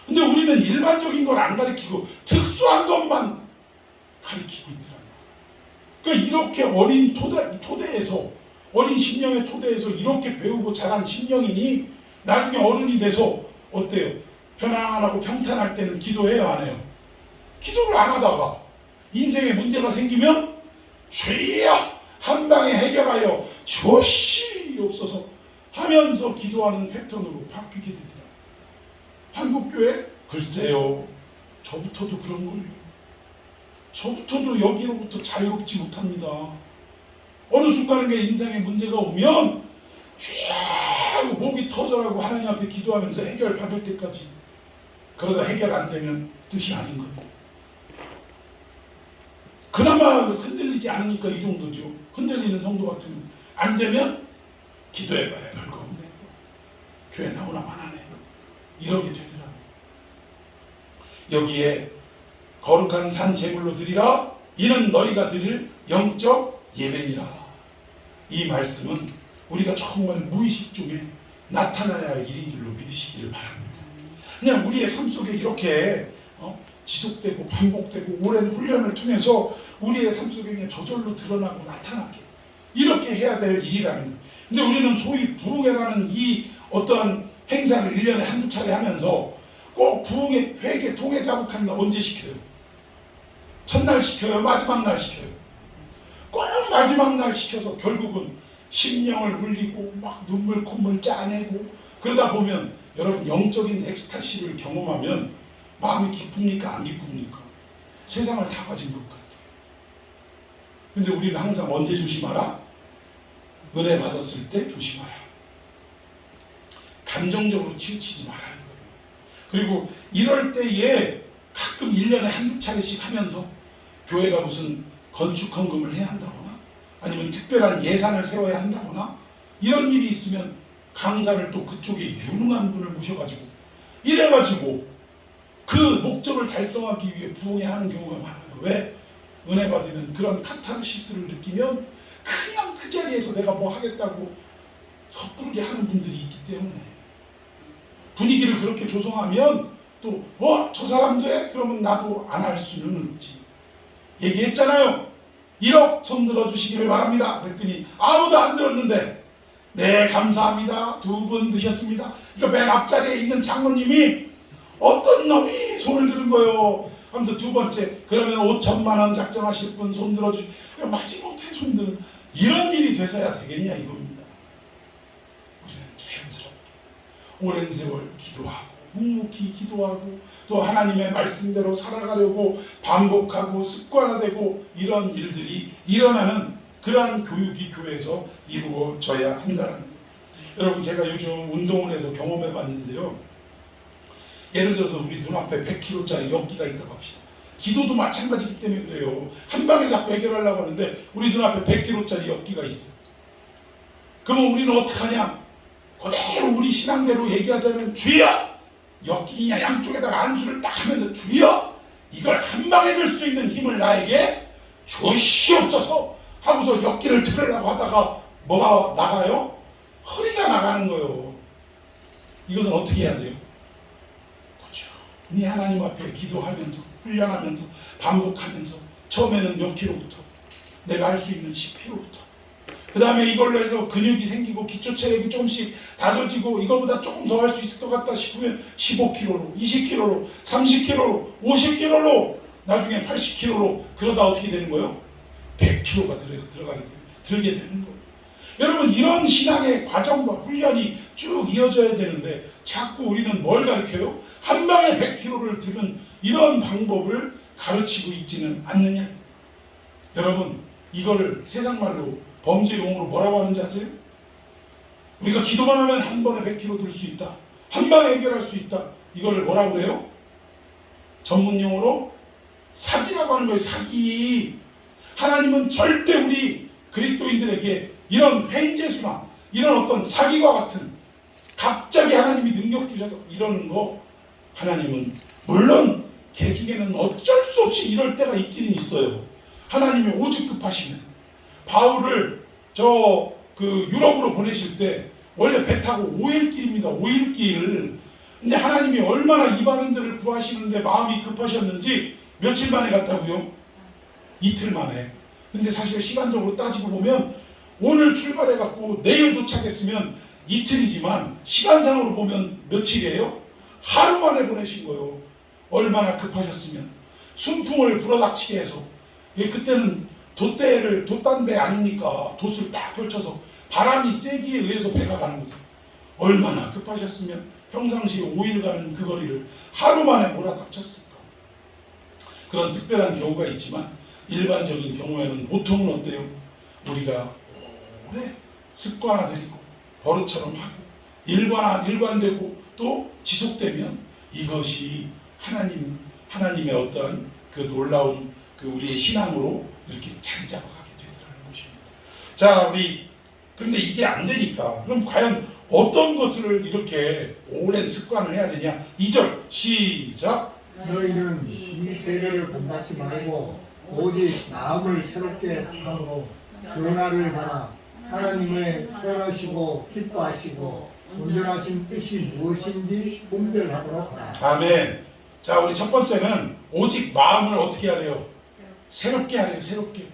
근데 우리는 일반적인 걸 안 가르치고 특수한 것만 가르치고 있더라고요. 그러니까 이렇게 어린 토대에서 어린 심령의 토대에서 이렇게 배우고 자란 심령이니 나중에 어른이 돼서 어때요? 편안하고 평탄할 때는 기도해요, 안 해요? 기도를 안 하다가 인생에 문제가 생기면 주여 한 방에 해결하여 주시옵소서 하면서 기도하는 패턴으로 바뀌게 되더라고요. 한국교회? 글쎄요. 저부터도 그런 걸요. 저부터도 여기로부터 자유롭지 못합니다. 어느 순간에 인생에 문제가 오면 쥐하고 목이 터져라고 하나님 앞에 기도하면서 해결 받을 때까지 그러다 해결 안 되면 뜻이 아닌 거예요. 그나마 흔들리지 않으니까 이 정도죠. 흔들리는 성도 같으면 안 되면 기도해봐야 별거 없네. 교회 나오나만 하네. 이러게 되더라고요. 여기에 거룩한 산 제물로 드리라 이는 너희가 드릴 영적 예배니라. 이 말씀은 우리가 정말 무의식 중에 나타나야 할 일인 줄로 믿으시기를 바랍니다. 그냥 우리의 삶 속에 이렇게 지속되고 반복되고 오랜 훈련을 통해서 우리의 삶 속에 그냥 저절로 드러나고 나타나게 이렇게 해야 될 일이라는 거예요. 근데 우리는 소위 부흥회라는 이 어떠한 행사를 1년에 한두 차례 하면서 꼭 부흥회, 회개, 통회 자복하는 날 언제 시켜요? 첫날 시켜요? 마지막 날 시켜요? 꼭 마지막 날 시켜서 결국은 심령을 울리고 막 눈물 콧물 짜내고 그러다 보면 여러분 영적인 엑스타시를 경험하면 마음이 기쁩니까? 안 기쁩니까? 세상을 다 가진 것 같아요. 근데 우리는 항상 언제 조심하라? 은혜 받았을 때 조심하라. 감정적으로 치우치지 마라. 그리고 이럴 때에 가끔 1년에 한두 차례씩 하면서 교회가 무슨 건축 헌금을 해야 한다거나 아니면 특별한 예산을 세워야 한다거나 이런 일이 있으면 강사를 또 그쪽에 유능한 분을 모셔가지고 이래가지고 그 목적을 달성하기 위해 부흥회 하는 경우가 많아요. 왜? 은혜 받으면 그런 카타르시스를 느끼면 그냥 그 자리에서 내가 뭐 하겠다고 섣부르게 하는 분들이 있기 때문에 분위기를 그렇게 조성하면 또 저 사람도 해? 그러면 나도 안 할 수는 없지. 얘기했잖아요. 1억 손 들어주시기를 바랍니다. 그랬더니 아무도 안 들었는데 네 감사합니다. 2분 드셨습니다. 그러니까 맨 앞자리에 있는 장로님이 어떤 놈이 손을 들은 거요 하면서 두 번째 그러면 5천만 원 작정하실 분 손 들어주시 마지못해 손 드는 이런 일이 돼서야 되겠냐 이겁니다. 우리는 자연스럽게 오랜 세월 기도하고 묵묵히 기도하고 또 하나님의 말씀대로 살아가려고 반복하고 습관화되고 이런 일들이 일어나는 그러한 교육이 교회에서 이루어져야 한다는 거예요. 여러분 제가 요즘 운동을 해서 경험해 봤는데요. 예를 들어서 우리 눈앞에 100kg짜리 엽기가 있다고 합시다. 기도도 마찬가지이기 때문에 그래요. 한 방에 자꾸 해결하려고 하는데 우리 눈앞에 100kg짜리 엽기가 있어요. 그러면 우리는 어떡하냐? 그대로 우리 신앙대로 얘기하자면 주여! 엽기냐 양쪽에다가 안수를 딱 하면서 주여! 이걸 한 방에 들 수 있는 힘을 나에게 주시옵소서 하고서 엽기를 틀으려고 하다가 뭐가 나가요? 허리가 나가는 거예요. 이것은 어떻게 해야 돼요? 꾸준히 하나님 앞에 기도하면서 훈련하면서 반복하면서 처음에는 몇 킬로부터 내가 할 수 있는 10kg부터 그 다음에 이걸로 해서 근육이 생기고 기초 체력이 조금씩 다져지고 이거보다 조금 더 할 수 있을 것 같다 싶으면 15kg로 20kg로 30kg로 50kg로 나중에 80kg로 그러다 어떻게 되는 거예요? 100kg가 들게 되는 거예요. 여러분, 이런 신앙의 과정과 훈련이 쭉 이어져야 되는데 자꾸 우리는 뭘 가르쳐요? 한 방에 100kg를 드는 이런 방법을 가르치고 있지는 않느냐. 여러분, 이거를 세상 말로 범죄 용어로 뭐라고 하는지 아세요? 우리가 기도만 하면 한 번에 100kg 들 수 있다, 한 방에 해결할 수 있다, 이거를 뭐라고 해요? 전문 용어로 사기라고 하는 거예요. 사기. 하나님은 절대 우리 그리스도인들에게 이런 횡재수나 이런 어떤 사기와 같은, 갑자기 하나님이 능력 주셔서 이러는 거, 하나님은 물론 개 중에는 어쩔 수 없이 이럴 때가 있기는 있어요. 하나님이 오직 급하시면 바울을 유럽으로 보내실 때 원래 배 타고 5일길입니다. 5일길. 근데 하나님이 얼마나 이방인들을 구하시는데 마음이 급하셨는지 며칠 만에 갔다고요? 이틀 만에. 근데 사실 시간적으로 따지고 보면 오늘 출발해갖고 내일 도착했으면 이틀이지만 시간상으로 보면 며칠이에요? 하루 만에 보내신 거예요. 얼마나 급하셨으면. 순풍을 불어닥치게 해서. 그때는 돛단배 아닙니까? 돛을 딱 펼쳐서 바람이 세기에 의해서 배가 가는 거죠. 얼마나 급하셨으면 평상시에 5일 가는 그 거리를 하루 만에 몰아닥쳤을까. 그런 특별한 경우가 있지만 일반적인 경우에는 보통은 어때요? 우리가 오래 습관화되고 버릇처럼 하고 일관되고 또 지속되면 이것이 하나님의 어떤 그 놀라운 그 우리의 신앙으로 이렇게 자리 잡아가게 되더라는 것입니다. 자, 근데 이게 안 되니까 그럼 과연 어떤 것들을 이렇게 오랜 습관을 해야 되냐? 2절 시작. 너희는 이 세계를 본받지 말고 오직 마음을 새롭게 하고 변화를 받아 하나님의 선하시고 기뻐하시고 온전하신 뜻이 무엇인지 분별하도록 하라. 아멘. 자, 우리 첫 번째는 오직 마음을 어떻게 해야 돼요? 새롭게 하래요. 새롭게.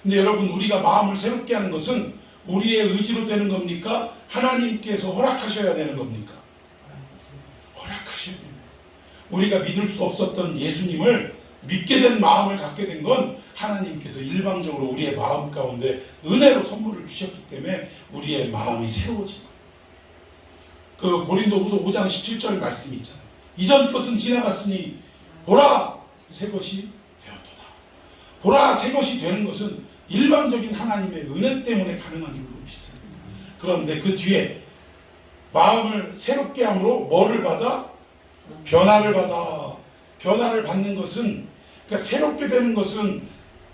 근데 여러분, 우리가 마음을 새롭게 하는 것은 우리의 의지로 되는 겁니까? 하나님께서 허락하셔야 되는 겁니까? 허락하셔야 됩니다. 우리가 믿을 수 없었던 예수님을 믿게 된 마음을 갖게 된 건 하나님께서 일방적으로 우리의 마음 가운데 은혜로 선물을 주셨기 때문에 우리의 마음이 새로워집니다. 그 고린도후서 5장 17절 말씀이 있잖아요. 이전 것은 지나갔으니 보라 새 것이 되었도다. 보라 새 것이 되는 것은 일방적인 하나님의 은혜 때문에 가능한 줄로 믿습니다. 그런데 그 뒤에 마음을 새롭게 함으로 뭐를 받아? 변화를 받아. 변화를 받는 것은, 그러니까 새롭게 되는 것은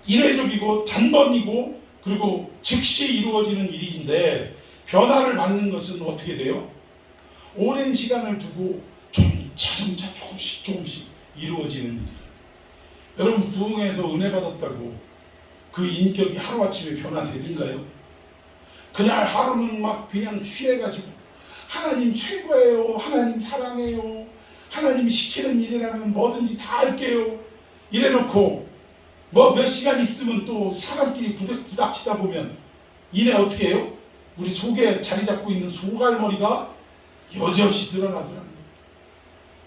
이례적이고 단번이고 그리고 즉시 이루어지는 일인데, 변화를 받는 것은 어떻게 돼요? 오랜 시간을 두고 점차 조금씩 이루어지는 일이에요. 여러분, 부흥에서 은혜 받았다고 그 인격이 하루아침에 변화되든가요? 그날 하루는 막 그냥 취해가지고 하나님 최고예요, 하나님 사랑해요, 하나님이 시키는 일이라면 뭐든지 다 할게요 이래놓고 뭐 몇 시간 있으면 또 사람끼리 부닥치다 보면 이내 어떻게 해요? 우리 속에 자리 잡고 있는 소갈머리가 여지없이 드러나더라는 거예요.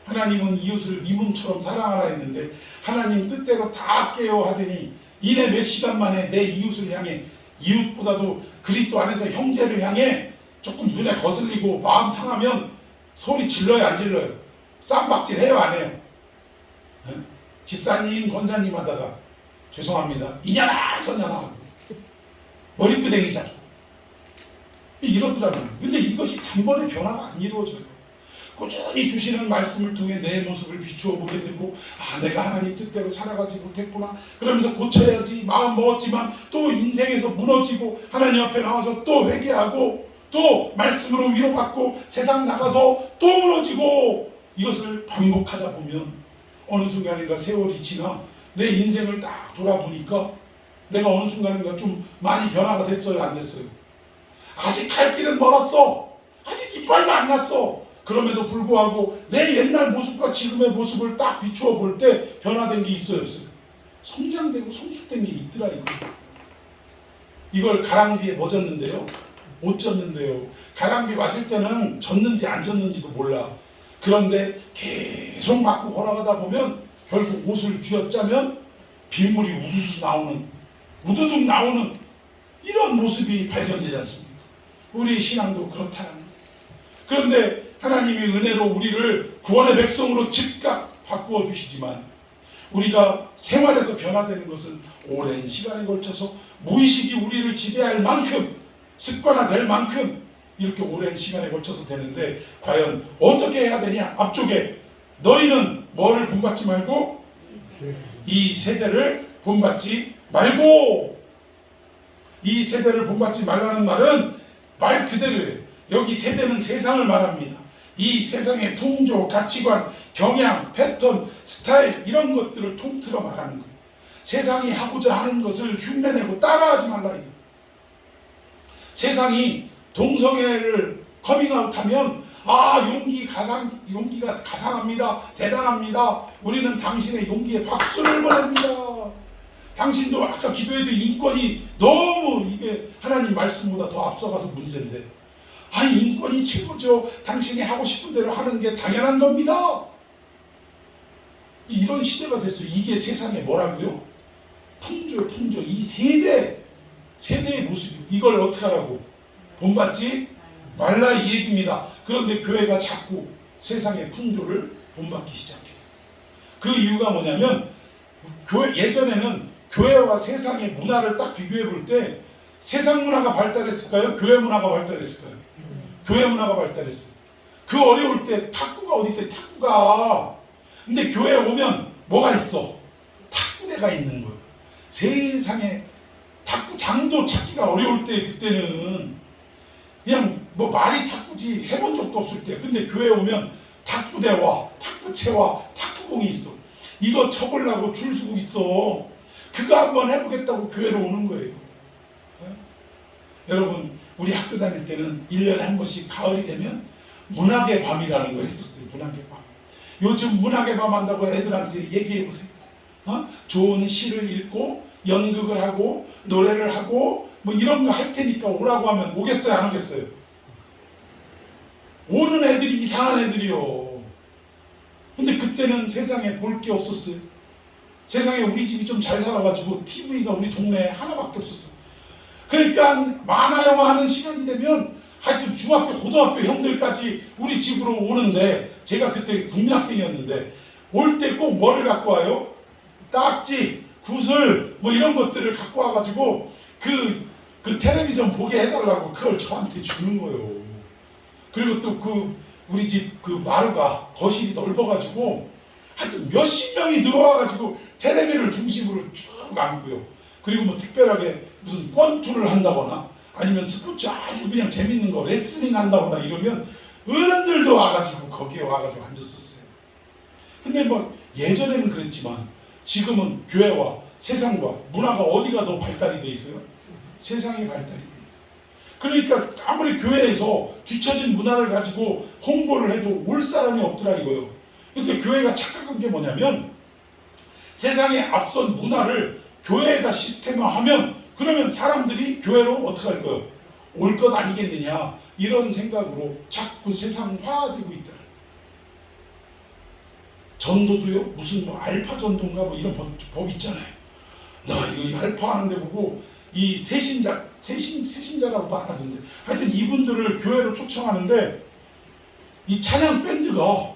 하나님은 이웃을 네 몸처럼 사랑하라 했는데 하나님 뜻대로 다 할게요 하더니 이내 몇 시간 만에 내 이웃을 향해, 이웃보다도 그리스도 안에서 형제를 향해 조금 눈에 거슬리고 마음 상하면 소리 질러요, 안 질러요? 쌈박질 해요, 안 해요? 네? 집사님, 권사님 하다가 죄송합니다, 이년아 저년아 머리끄댕이 잡고 이러더라고요. 근데 이것이 단번에 변화가 안 이루어져요. 꾸준히 주시는 말씀을 통해 내 모습을 비추어 보게 되고, 아, 내가 하나님 뜻대로 살아가지 못했구나 그러면서 고쳐야지 마음 먹었지만 또 인생에서 무너지고 하나님 앞에 나와서 또 회개하고 또 말씀으로 위로받고 세상 나가서 또 무너지고, 이것을 반복하다 보면 어느 순간인가 세월이 지나 내 인생을 딱 돌아보니까 내가 어느 순간인가 좀 많이 변화가 됐어요, 안 됐어요? 아직 갈 길은 멀었어. 아직 이빨도 안 났어. 그럼에도 불구하고 내 옛날 모습과 지금의 모습을 딱 비추어 볼 때 변화된 게 있어요, 없어요? 성장되고 성숙된 게 있더라. 이걸 가랑비에 뭐 졌는데요? 못 졌는데요. 가랑비 맞을 때는 졌는지 안 졌는지도 몰라. 그런데 계속 맞고 걸어가다 보면 결국 옷을 쥐어짜면 빗물이 우수수 나오는 우두둑 나오는 이런 모습이 발견되지 않습니까? 우리의 신앙도 그렇다는 거예요. 그런데 하나님이 은혜로 우리를 구원의 백성으로 즉각 바꾸어 주시지만 우리가 생활에서 변화되는 것은 오랜 시간에 걸쳐서 무의식이 우리를 지배할 만큼, 습관화될 만큼 이렇게 오랜 시간에 걸쳐서 되는데 과연 어떻게 해야 되냐? 앞쪽에 너희는 뭐를 본받지 말고 이 세대를 본받지 말고, 이 세대를 본받지 말라는 말은 말 그대로예요. 여기 세대는 세상을 말합니다. 이 세상의 풍조, 가치관, 경향, 패턴, 스타일 이런 것들을 통틀어 말하는 거예요. 세상이 하고자 하는 것을 흉내내고 따라하지 말라 이거예요. 세상이 동성애를 커밍아웃하면 용기가 가상합니다. 대단합니다. 우리는 당신의 용기에 박수를 보냅니다. 당신도 아까 기도해도 인권이 너무 이게 하나님 말씀보다 더 앞서가서 문제인데 인권이 최고죠. 당신이 하고 싶은 대로 하는 게 당연한 겁니다. 이런 시대가 됐어요. 이게 세상에 뭐라고요? 풍조요, 풍조. 이 세대의 모습이 이걸 어떻게 하라고? 본받지 말라 이 얘기입니다. 그런데 교회가 자꾸 세상의 풍조를 본받기 시작해요. 그 이유가 뭐냐면 예전에는 교회와 세상의 문화를 딱 비교해 볼 때 세상 문화가 발달했을까요? 교회 문화가 발달했을까요? 교회 문화가 발달했어요. 그 어려울 때 탁구가 어디 있어요? 탁구가. 근데 교회에 오면 뭐가 있어? 탁구대가 있는 거예요. 세상에 탁구장도 찾기가 어려울 때 그때는 그냥 뭐 말이 탁구지 해본 적도 없을 때 근데 교회에 오면 탁구대와 탁구채와 탁구공이 있어. 이거 쳐보려고 줄 서고 있어. 그거 한번 해보겠다고 교회로 오는 거예요. 여러분 우리 학교 다닐 때는 1년에 한 번씩 가을이 되면 문학의 밤이라는 거 했었어요. 문학의 밤. 요즘 문학의 밤 한다고 애들한테 얘기해 보세요. 좋은 시를 읽고 연극을 하고 노래를 하고 뭐 이런 거 할 테니까 오라고 하면 오겠어요? 안 오겠어요? 오는 애들이 이상한 애들이요. 근데 그때는 세상에 볼 게 없었어요. 세상에 우리 집이 좀 잘 살아가지고 TV가 우리 동네에 하나밖에 없었어요. 그러니까 만화 영화 하는 시간이 되면 하여튼 중학교 고등학교 형들까지 우리 집으로 오는데 제가 그때 국민학생이었는데 올 때 꼭 뭐를 갖고 와요? 딱지, 구슬 뭐 이런 것들을 갖고 와가지고 그 텔레비전 보게 해달라고 그걸 저한테 주는 거예요. 그리고 또 우리 집 그 마루가 거실이 넓어가지고 하여튼 몇십 명이 들어와가지고 텔레비를 중심으로 쭉 앉고요. 그리고 뭐 특별하게 무슨 권투를 한다거나 아니면 스포츠 아주 그냥 재밌는 거 레슬링 한다거나 이러면 어른들도 와가지고 거기에 와가지고 앉았었어요. 근데 뭐 예전에는 그랬지만 지금은 교회와 세상과 문화가 어디가 더 발달이 돼 있어요? 세상이 발달이 돼 있어요. 그러니까 아무리 교회에서 뒤처진 문화를 가지고 홍보를 해도 올 사람이 없더라 이거요. 그러니까 교회가 착각한 게 뭐냐면 세상에 앞선 문화를 교회에다 시스템화하면 그러면 사람들이 교회로 어떻게 할 거예요? 올 것 아니겠느냐 이런 생각으로 자꾸 세상화되고 있다. 전도도요 무슨 뭐 알파 전도인가 뭐 이런 법 있잖아요. 나 이거 알파 하는데 보고 이 세신자라고도 안 하던데 하여튼 이분들을 교회로 초청하는데 이 찬양 밴드가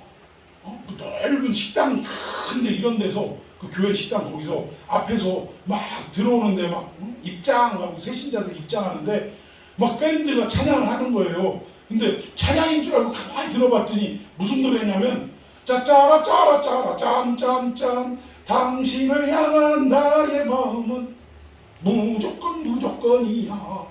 그 넓은 식당 큰데 이런 데서 그 교회 식당 거기서 앞에서 막 들어오는데 막 입장하고 세신자들 입장하는데 막 밴드가 찬양을 하는 거예요. 근데 찬양인 줄 알고 가만히 들어봤더니 무슨 노래냐면 짜짜라 짜라 짜라 짠짠짠 당신을 향한 나의 마음은 무조건이야.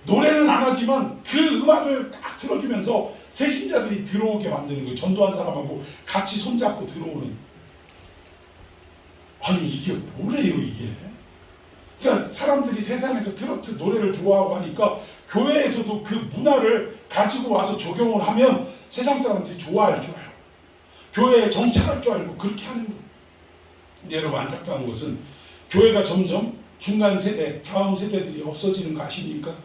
노래는 안 하지만 그 음악을 딱 틀어주면서 세신자들이 들어오게 만드는 거예요. 전도한 사람하고 같이 손잡고 들어오는. 아니 이게 뭐래요 이게. 그러니까 사람들이 세상에서 트로트 노래를 좋아하고 하니까 교회에서도 그 문화를 가지고 와서 적용을 하면 세상 사람들이 좋아할 줄 알고 교회에 정착할 줄 알고 그렇게 하는 거예요. 근데 여러분 안타까운 것은 교회가 점점 중간 세대, 다음 세대들이 없어지는 거 아십니까?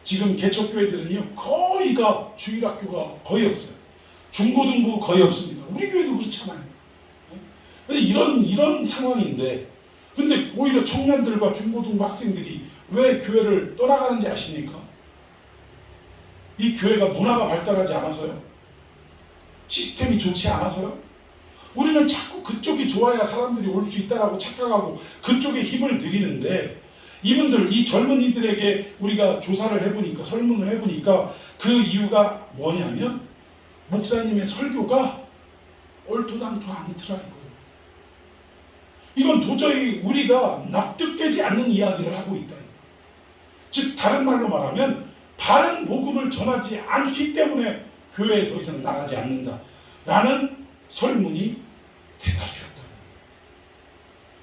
지금 개척교회들은요 거의가 주일학교가 거의 없어요. 중고등부 거의 없습니다. 우리 교회도 그렇잖아요. 근데 이런 상황인데 근데 오히려 청년들과 중고등부 학생들이 왜 교회를 떠나가는지 아십니까? 이 교회가 문화가 발달하지 않아서요? 시스템이 좋지 않아서요? 우리는 자꾸 그쪽이 좋아야 사람들이 올 수 있다라고 착각하고 그쪽에 힘을 들이는데, 이분들, 이 젊은이들에게 우리가 조사를 해보니까, 설문을 해보니까 그 이유가 뭐냐면 목사님의 설교가 얼토당토 않더라 이거예요. 이건 도저히 우리가 납득되지 않는 이야기를 하고 있다. 즉 다른 말로 말하면 바른 복음을 전하지 않기 때문에 교회에 더 이상 나가지 않는다 라는 설문이 대다수였다.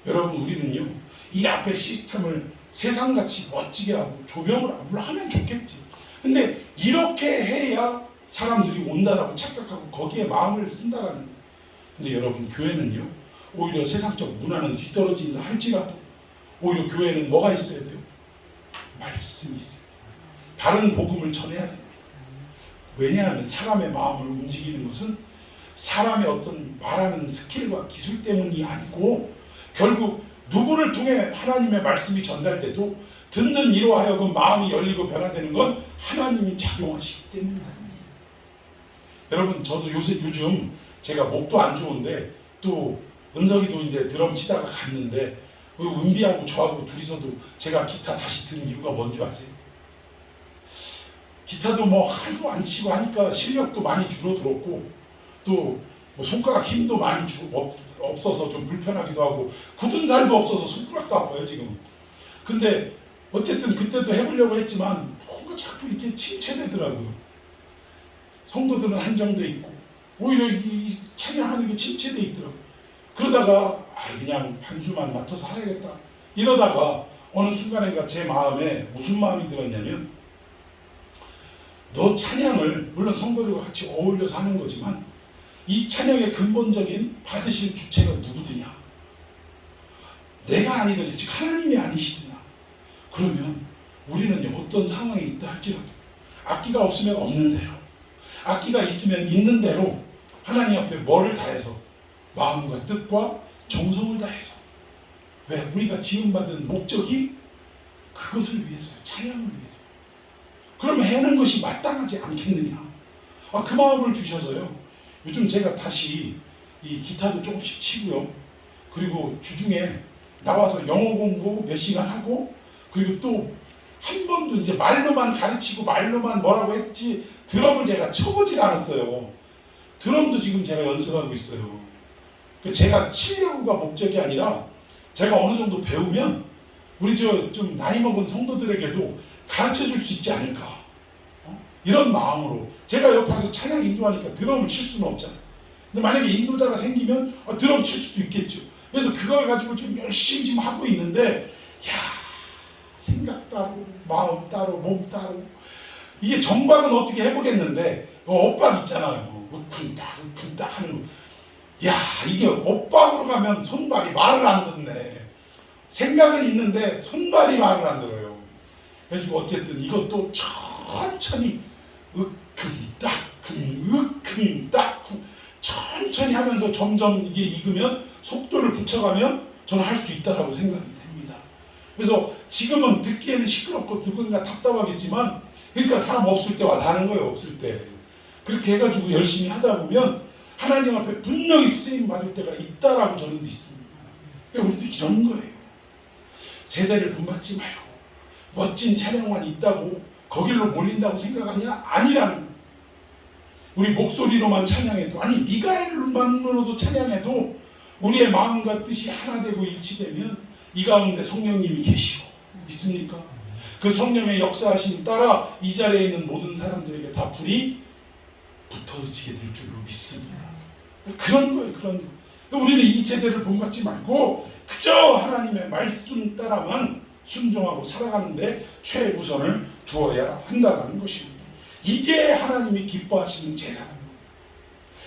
여러분, 우리는요 이 앞에 시스템을 세상같이 멋지게 하고 조명을 하면 좋겠지. 근데 이렇게 해야 사람들이 온다라고 착각하고 거기에 마음을 쓴다라는 거예요. 근데 여러분, 교회는요 오히려 세상적 문화는 뒤떨어진다 할지라도 오히려 교회는 뭐가 있어야 돼요? 말씀이 있어야 돼요. 바른 복음을 전해야 됩니다. 왜냐하면 사람의 마음을 움직이는 것은 사람의 어떤 말하는 스킬과 기술 때문이 아니고, 결국 누구를 통해 하나님의 말씀이 전달돼도 듣는 이로 하여금 마음이 열리고 변화되는 건 하나님이 작용하시기 때문입니다. 여러분, 저도 요즘 제가 목도 안 좋은데, 또 은석이도 이제 드럼 치다가 갔는데, 은비하고 저하고 둘이서도 제가 기타 다시 든 이유가 뭔지 아세요? 기타도 뭐 하도 안 치고 하니까 실력도 많이 줄어들었고, 또 뭐 손가락 힘도 많이 없어서 좀 불편하기도 하고, 굳은 살도 없어서 손가락도 아파요 지금. 근데 어쨌든 그때도 해보려고 했지만 뭔가 자꾸 이렇게 침체되더라고요. 성도들은 한정돼 있고 오히려 이 찬양하는 게 침체돼 있더라고요. 그러다가 그냥 반주만 맡아서 하야겠다 이러다가 어느 순간인가 제 마음에 무슨 마음이 들었냐면, 너 찬양을 물론 성도들과 같이 어울려서 하는 거지만 이 찬양의 근본적인 받으실 주체가 누구드냐? 내가 아니더냐, 즉 하나님이 아니시더냐? 그러면 우리는 어떤 상황에 있다 할지라도 악기가 없으면 없는 대로, 악기가 있으면 있는 대로 하나님 앞에 뭐를 다해서, 마음과 뜻과 정성을 다해서. 왜? 우리가 지음받은 목적이 그것을 위해서요. 찬양을 위해서. 그러면 해는 것이 마땅하지 않겠느냐? 그 마음을 주셔서요. 요즘 제가 다시 이 기타도 조금씩 치고요. 그리고 주중에 나와서 영어 공부 몇 시간 하고, 그리고 또 한 번도 이제 말로만 가르치고 말로만 뭐라고 했지 드럼을 제가 쳐보질 않았어요. 드럼도 지금 제가 연습하고 있어요. 제가 치려고가 목적이 아니라 제가 어느 정도 배우면 우리 좀 나이 먹은 성도들에게도 가르쳐 줄 수 있지 않을까, 이런 마음으로. 제가 옆에서 찬양 인도하니까 드럼을 칠 수는 없잖아요. 근데 만약에 인도자가 생기면 드럼 칠 수도 있겠죠. 그래서 그걸 가지고 좀 열심히 지금 하고 있는데, 생각 따로 마음 따로 몸 따로, 이게 정박은 어떻게 해보겠는데 엇박 있잖아요. 으큼딱 하는 거. 이게 엇박으로 가면 손발이 말을 안 듣네. 생각은 있는데 손발이 말을 안 들어요. 그래가지고 어쨌든 이것도 천천히 으큼딱 천천히 하면서 점점 이게 익으면, 속도를 붙여가면 저는 할 수 있다라고 생각이 됩니다. 그래서 지금은 듣기에는 시끄럽고 누군가 답답하겠지만, 그러니까 사람 없을 때 와서 하는 거예요. 없을 때 그렇게 해가지고 열심히 하다 보면 하나님 앞에 분명히 쓰임 받을 때가 있다라고 저는 믿습니다. 우리도 이런 거예요. 세대를 본받지 말고 멋진 찬양만 있다고 거길로 몰린다고 생각하냐? 아니라는 거예요. 우리 목소리로만 찬양해도, 아니 미가엘만으로도 찬양해도 우리의 마음과 뜻이 하나 되고 일치되면 이 가운데 성령님이 계시고, 있습니까? 그 성령의 역사하심 따라 이 자리에 있는 모든 사람들에게 다 불이 붙어지게 될 줄로 믿습니다. 그런 거예요. 그런 거. 우리는 이 세대를 본받지 말고 그저 하나님의 말씀 따라만 순종하고 살아가는데 최우선을 두어야 한다는 것입니다. 이게 하나님이 기뻐하시는 제사라는 겁니다.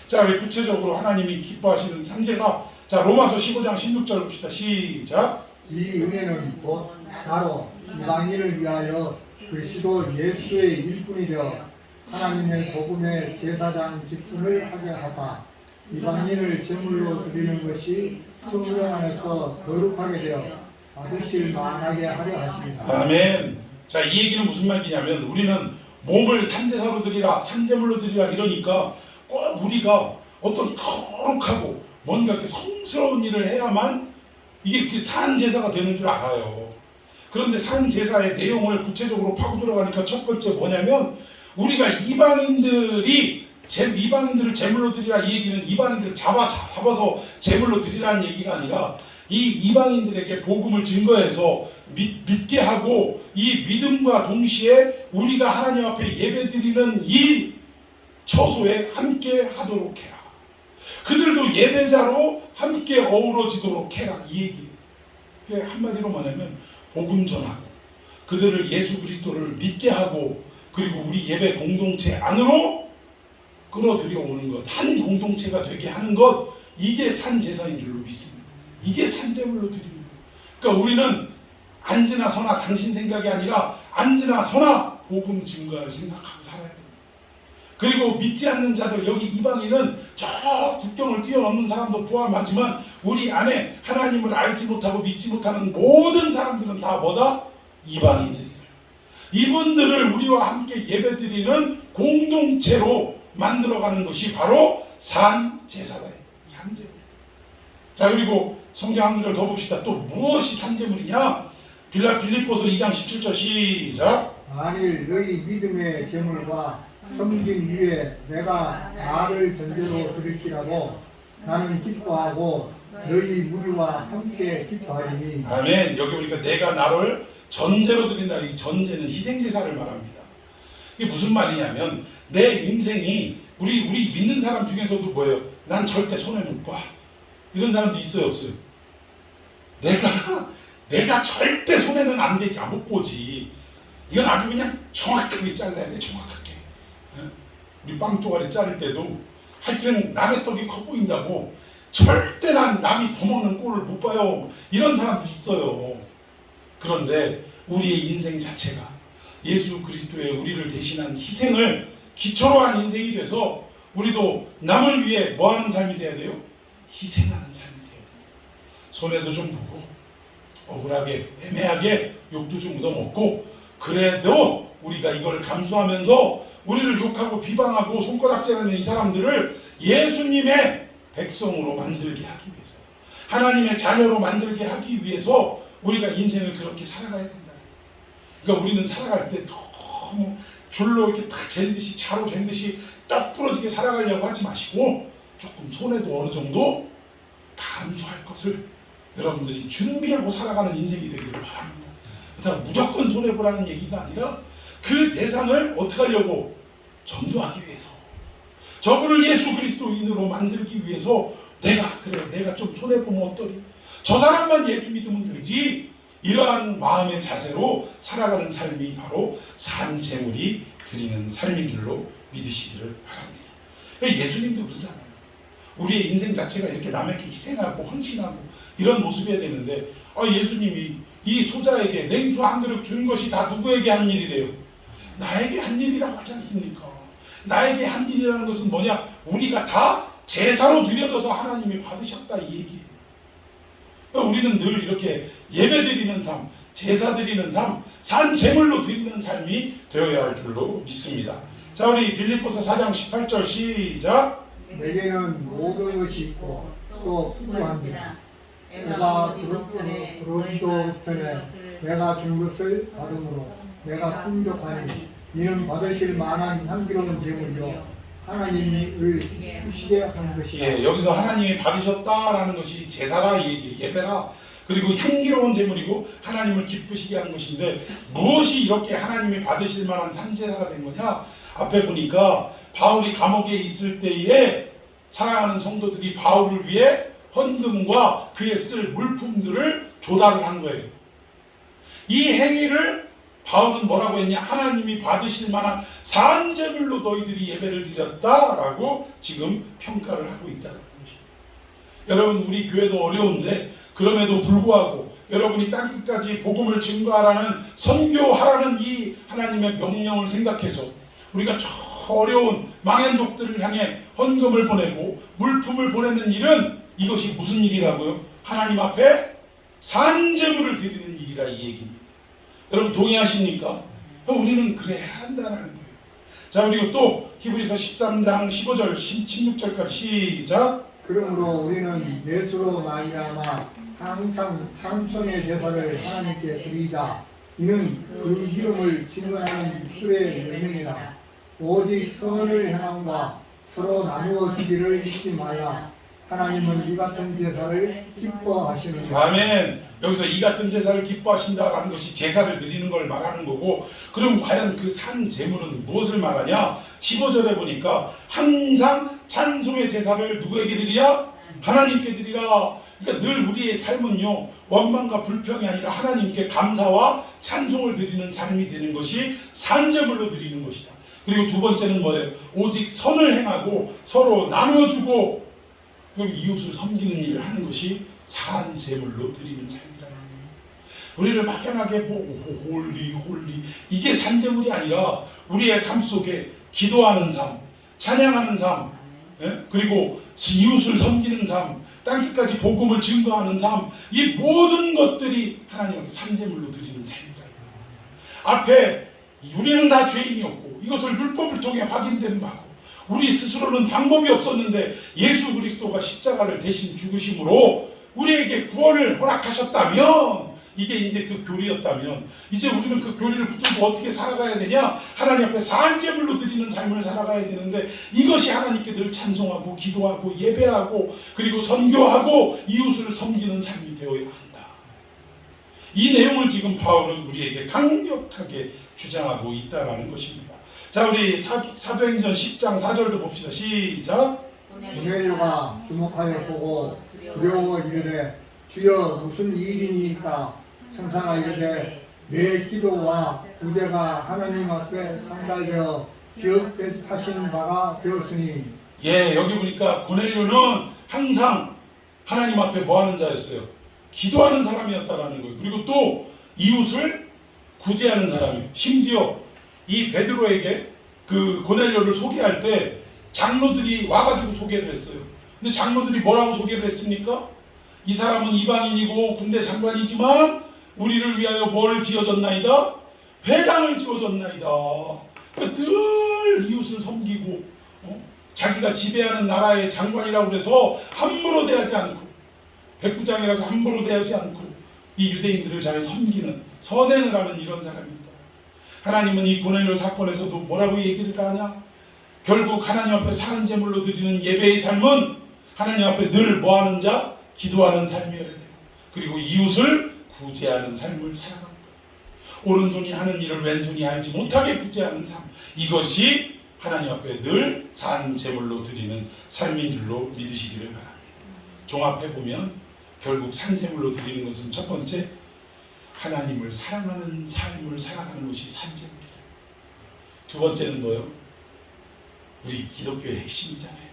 자, 구체적으로 하나님이 기뻐하시는 산제사. 자, 로마서 15장 16절 봅시다. 시작. 이 은혜는 곧 나로 이방인을 위하여 그리스도 예수의 일꾼이 되어 하나님의 복음의 제사장 직분을 하게 하사 이방인을 제물로 드리는 것이 성령 안에서 거룩하게 되어 받으실 만하게 하려 하십니다. 아멘. 자, 이 얘기는 무슨 말이냐면 우리는 몸을 산제사로 드리라, 산제물로 드리라 이러니까 꼭 우리가 어떤 거룩하고 뭔가 이렇게 성스러운 일을 해야만 이게 이렇게 산제사가 되는 줄 알아요. 그런데 산제사의 내용을 구체적으로 파고 들어가니까 첫 번째 뭐냐면 우리가 이방인들을 제물로 드리라, 이 얘기는 이방인들을 잡아서 제물로 드리라는 얘기가 아니라 이 이방인들에게 복음을 증거해서 믿게 하고 이 믿음과 동시에 우리가 하나님 앞에 예배드리는 이 처소에 함께 하도록 해라. 그들도 예배자로 함께 어우러지도록 해라. 이 얘기. 그게 한마디로 말하면 복음 전하고 그들을 예수 그리스도를 믿게 하고 그리고 우리 예배 공동체 안으로 끌어들여 오는 것, 한 공동체가 되게 하는 것, 이게 산제사인 줄로 믿습니다. 이게 산제물로 드리는 것. 그러니까 우리는 앉으나 서나 당신 생각이 아니라 앉으나 서나 복음 증거할 생각하고 살아야 됩니다. 그리고 믿지 않는 자들, 여기 이방인은 저 국경을 뛰어넘는 사람도 포함하지만 우리 안에 하나님을 알지 못하고 믿지 못하는 모든 사람들은 다 뭐다? 이방인들이에요. 이분들을 우리와 함께 예배드리는 공동체로 만들어가는 것이 바로 산제사다. 산제물. 자, 그리고 성경 한 구절 더 봅시다. 또 무엇이 산제물이냐? 빌립보서 2장 17절 시작. 만일 너희 믿음의 제물과 섬김 위에 내가 나를 전제로 드릴지라도 나는 기뻐하고 너희 무리와 함께 기뻐하리니. 아멘. 여기 보니까 내가 나를 전제로 드린다. 이 전제는 희생제사를 말합니다. 이게 무슨 말이냐면 내 인생이 우리 믿는 사람 중에서도 뭐예요? 난 절대 손해 못 봐. 이런 사람도 있어요, 없어요? 내가 절대 손해는 안 되지, 못 보지. 이건 아주 그냥 정확하게 잘라야 돼, 정확하게. 우리 빵 쪼가리 자를 때도 하여튼 남의 떡이 커 보인다고 절대 난 남이 더 먹는 꼴을 못 봐요. 이런 사람도 있어요. 그런데 우리의 인생 자체가 예수 그리스도의 우리를 대신한 희생을 기초로 한 인생이 돼서 우리도 남을 위해 뭐 하는 삶이 돼야 돼요? 희생하는 삶이 돼야 돼요. 손해도 좀 보고 억울하게 애매하게 욕도 좀 얻어먹고 그래도 우리가 이걸 감수하면서 우리를 욕하고 비방하고 손가락질하는 이 사람들을 예수님의 백성으로 만들게 하기 위해서 하나님의 자녀로 만들게 하기 위해서 우리가 인생을 그렇게 살아가야 된다. 그러니까 우리는 살아갈 때 너무 줄로 이렇게 탁 잰듯이 자로 잰듯이 딱 부러지게 살아가려고 하지 마시고 조금 손해도 어느 정도 감수할 것을 여러분들이 준비하고 살아가는 인생이 되기를 바랍니다. 그렇다고 무조건 손해보라는 얘기가 아니라 그 대상을 어떻게 하려고? 전도하기 위해서 저분을 예수 그리스도인으로 만들기 위해서 내가 좀 손해보면 어떠리? 저 사람만 예수 믿으면 되지. 이러한 마음의 자세로 살아가는 삶이 바로 산제물이 드리는 삶인 줄로 믿으시기를 바랍니다. 예수님도 그러잖아요. 우리의 인생 자체가 이렇게 남에게 희생하고 헌신하고 이런 모습이어야 되는데 예수님이 이 소자에게 냉수 한 그릇 준 것이 다 누구에게 한 일이래요? 나에게 한 일이라고 하지 않습니까? 나에게 한 일이라는 것은 뭐냐? 우리가 다 제사로 드려져서 하나님이 받으셨다 이 얘기예요. 우리는 늘 이렇게 예배드리는 삶, 제사 드리는 삶, 산제물로 드리는 삶이 되어야 할 줄로 믿습니다. 자, 우리 빌립보서 4장 18절 시작. 내게는 모든 것이 있고 또 풍부한지라 내가 그런도 전에 내가 준 것을 받음으로 내가 풍족하니 이는 받으실 만한 향기로운 제물이요 하나님을 기쁘시게 하는 것이다. 여기서 하나님이 받으셨다라는 것이 제사라 예배라 그리고 향기로운 제물이고 하나님을 기쁘시게 하는 것인데 무엇이 이렇게 하나님이 받으실 만한 산제사가 된 거냐? 앞에 보니까 바울이 감옥에 있을 때에 사랑하는 성도들이 바울을 위해 헌금과 그에 쓸 물품들을 조달을 한 거예요. 이 행위를 바울은 뭐라고 했냐? 하나님이 받으실 만한 산제물로 너희들이 예배를 드렸다라고 지금 평가를 하고 있다는 것입니다. 여러분, 우리 교회도 어려운데 그럼에도 불구하고 여러분이 땅끝까지 복음을 증거하라는 선교하라는 이 하나님의 명령을 생각해서 우리가 어려운 망연족들을 향해 헌금을 보내고 물품을 보내는 일은 이것이 무슨 일이라고요? 하나님 앞에 산제물을 드리는 일이라 이 얘기입니다. 여러분 동의하십니까? 우리는 그래야 한다는 거예요. 자, 그리고 또 히브리서 13장 15절 16절까지 시작. 그러므로 우리는 예수로 말미암아 항상 찬송의 제사를 하나님께 드리자. 이는 그 이름을 증거하는 입술의 명령이다. 오직 선을 향함과 서로 나누어 주기를 잊지 말라. 하나님은 이 같은 제사를 기뻐하시느니라. 아멘. 여기서 이 같은 제사를 기뻐하신다라는 것이 제사를 드리는 걸 말하는 거고, 그럼 과연 그 산 제물은 무엇을 말하냐? 15절에 보니까 항상 찬송의 제사를 누구에게 드리랴? 하나님께 드리라. 그러니까 늘 우리의 삶은요, 원망과 불평이 아니라 하나님께 감사와 찬송을 드리는 삶이 되는 것이 산제물로 드리는 것이다. 그리고 두 번째는 뭐예요? 오직 선을 행하고 서로 나눠주고 그럼 이웃을 섬기는 일을 하는 것이 산제물로 드리는 삶이다. 우리를 막연하게 홀리 이게 산제물이 아니라 우리의 삶 속에 기도하는 삶, 찬양하는 삶, 그리고 이웃을 섬기는 삶, 땅끝까지 복음을 증거하는 삶, 이 모든 것들이 하나님께 산제물로 드리는 삶이다. 앞에 우리는 다 죄인이었고 이것을 율법을 통해 확인된 바고 우리 스스로는 방법이 없었는데 예수 그리스도가 십자가를 대신 죽으심으로 우리에게 구원을 허락하셨다면, 이게 이제 그 교리였다면, 이제 우리는 그 교리를 붙들고 어떻게 살아가야 되냐? 하나님 앞에 산제물로 드리는 삶을 살아가야 되는데, 이것이 하나님께 늘 찬송하고 기도하고 예배하고 그리고 선교하고 이웃을 섬기는 삶이 되어야 한다. 이 내용을 지금 바울은 우리에게 강력하게 주장하고 있다라는 것입니다. 자, 우리 사도행전 10장 4절도 봅시다. 시작. 고넬료가 주목하여 보고 두려워 이르되 주여 무슨 일이니까 청상하 이르되 내 기도와 구제가 하나님 앞에 상달되어 기억하시는 바가 되었으니. 예, 여기 보니까 고넬료는 항상 하나님 앞에 뭐 하는 자였어요? 기도하는 사람이었다라는 거예요. 그리고 또 이웃을 구제하는 사람이에요. 심지어 이 베드로에게 그 고넬료를 소개할 때 장로들이 와가지고 소개를 했어요. 근데 장로들이 뭐라고 소개를 했습니까? 이 사람은 이방인이고 군대 장관이지만 우리를 위하여 뭘 지어줬나이다? 회당을 지어줬나이다. 그러니까 늘 이웃을 섬기고 자기가 지배하는 나라의 장관이라고 해서 함부로 대하지 않고, 백부장이라서 함부로 대하지 않고 이 유대인들을 잘 섬기는, 선행을 하는 이런 사람입니다. 하나님은 이 고넬료 사건에서도 뭐라고 얘기를 하냐? 결국 하나님 앞에 산제물로 드리는 예배의 삶은 하나님 앞에 늘 뭐하는 자? 기도하는 삶이어야 되고, 그리고 이웃을 구제하는 삶을 살아가는 거예요. 오른손이 하는 일을 왼손이 알지 못하게 구제하는 삶, 이것이 하나님 앞에 늘 산제물로 드리는 삶인 줄로 믿으시기를 바랍니다. 종합해보면 결국 산제물로 드리는 것은 첫 번째, 하나님을 사랑하는 삶을 살아가는 것이 산제물이에요. 두 번째는 뭐요? 우리 기독교의 핵심이잖아요.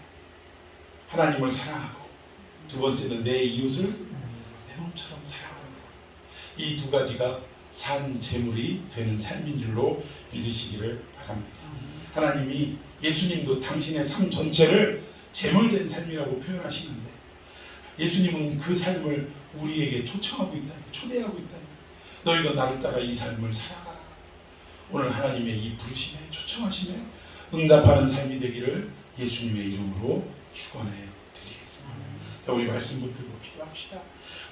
하나님을 사랑하고, 두 번째는 내 이웃을 내 몸처럼 사랑하는 것. 이 두 가지가 산제물이 되는 삶인 줄로 믿으시기를 바랍니다. 하나님이, 예수님도 당신의 삶 전체를 제물된 삶이라고 표현하시는데, 예수님은 그 삶을 우리에게 초청하고 있다, 초대하고 있다. 너희도 나를 따라 이 삶을 살아가라. 오늘 하나님의 이 부르심에, 초청하심에 응답하는 삶이 되기를 예수님의 이름으로 축원해 드리겠습니다. 자, 우리 말씀 붙들고 기도합시다.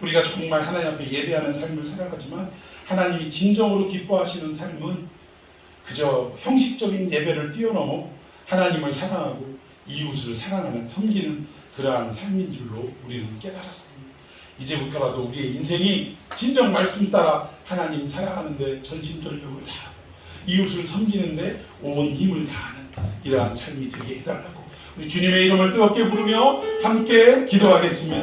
우리가 정말 하나님 앞에 예배하는 삶을 살아가지만 하나님이 진정으로 기뻐하시는 삶은 그저 형식적인 예배를 뛰어넘어 하나님을 사랑하고 이웃을 사랑하는, 섬기는 그러한 삶인 줄로 우리는 깨달았습니다. 이제부터라도 우리의 인생이 진정 말씀 따라 하나님 사랑하는데 전심전력을 다하고 이웃을 섬기는데 온 힘을 다하는 이러한 삶이 되게 해달라고 우리 주님의 이름을 뜨겁게 부르며 함께 기도하겠습니다.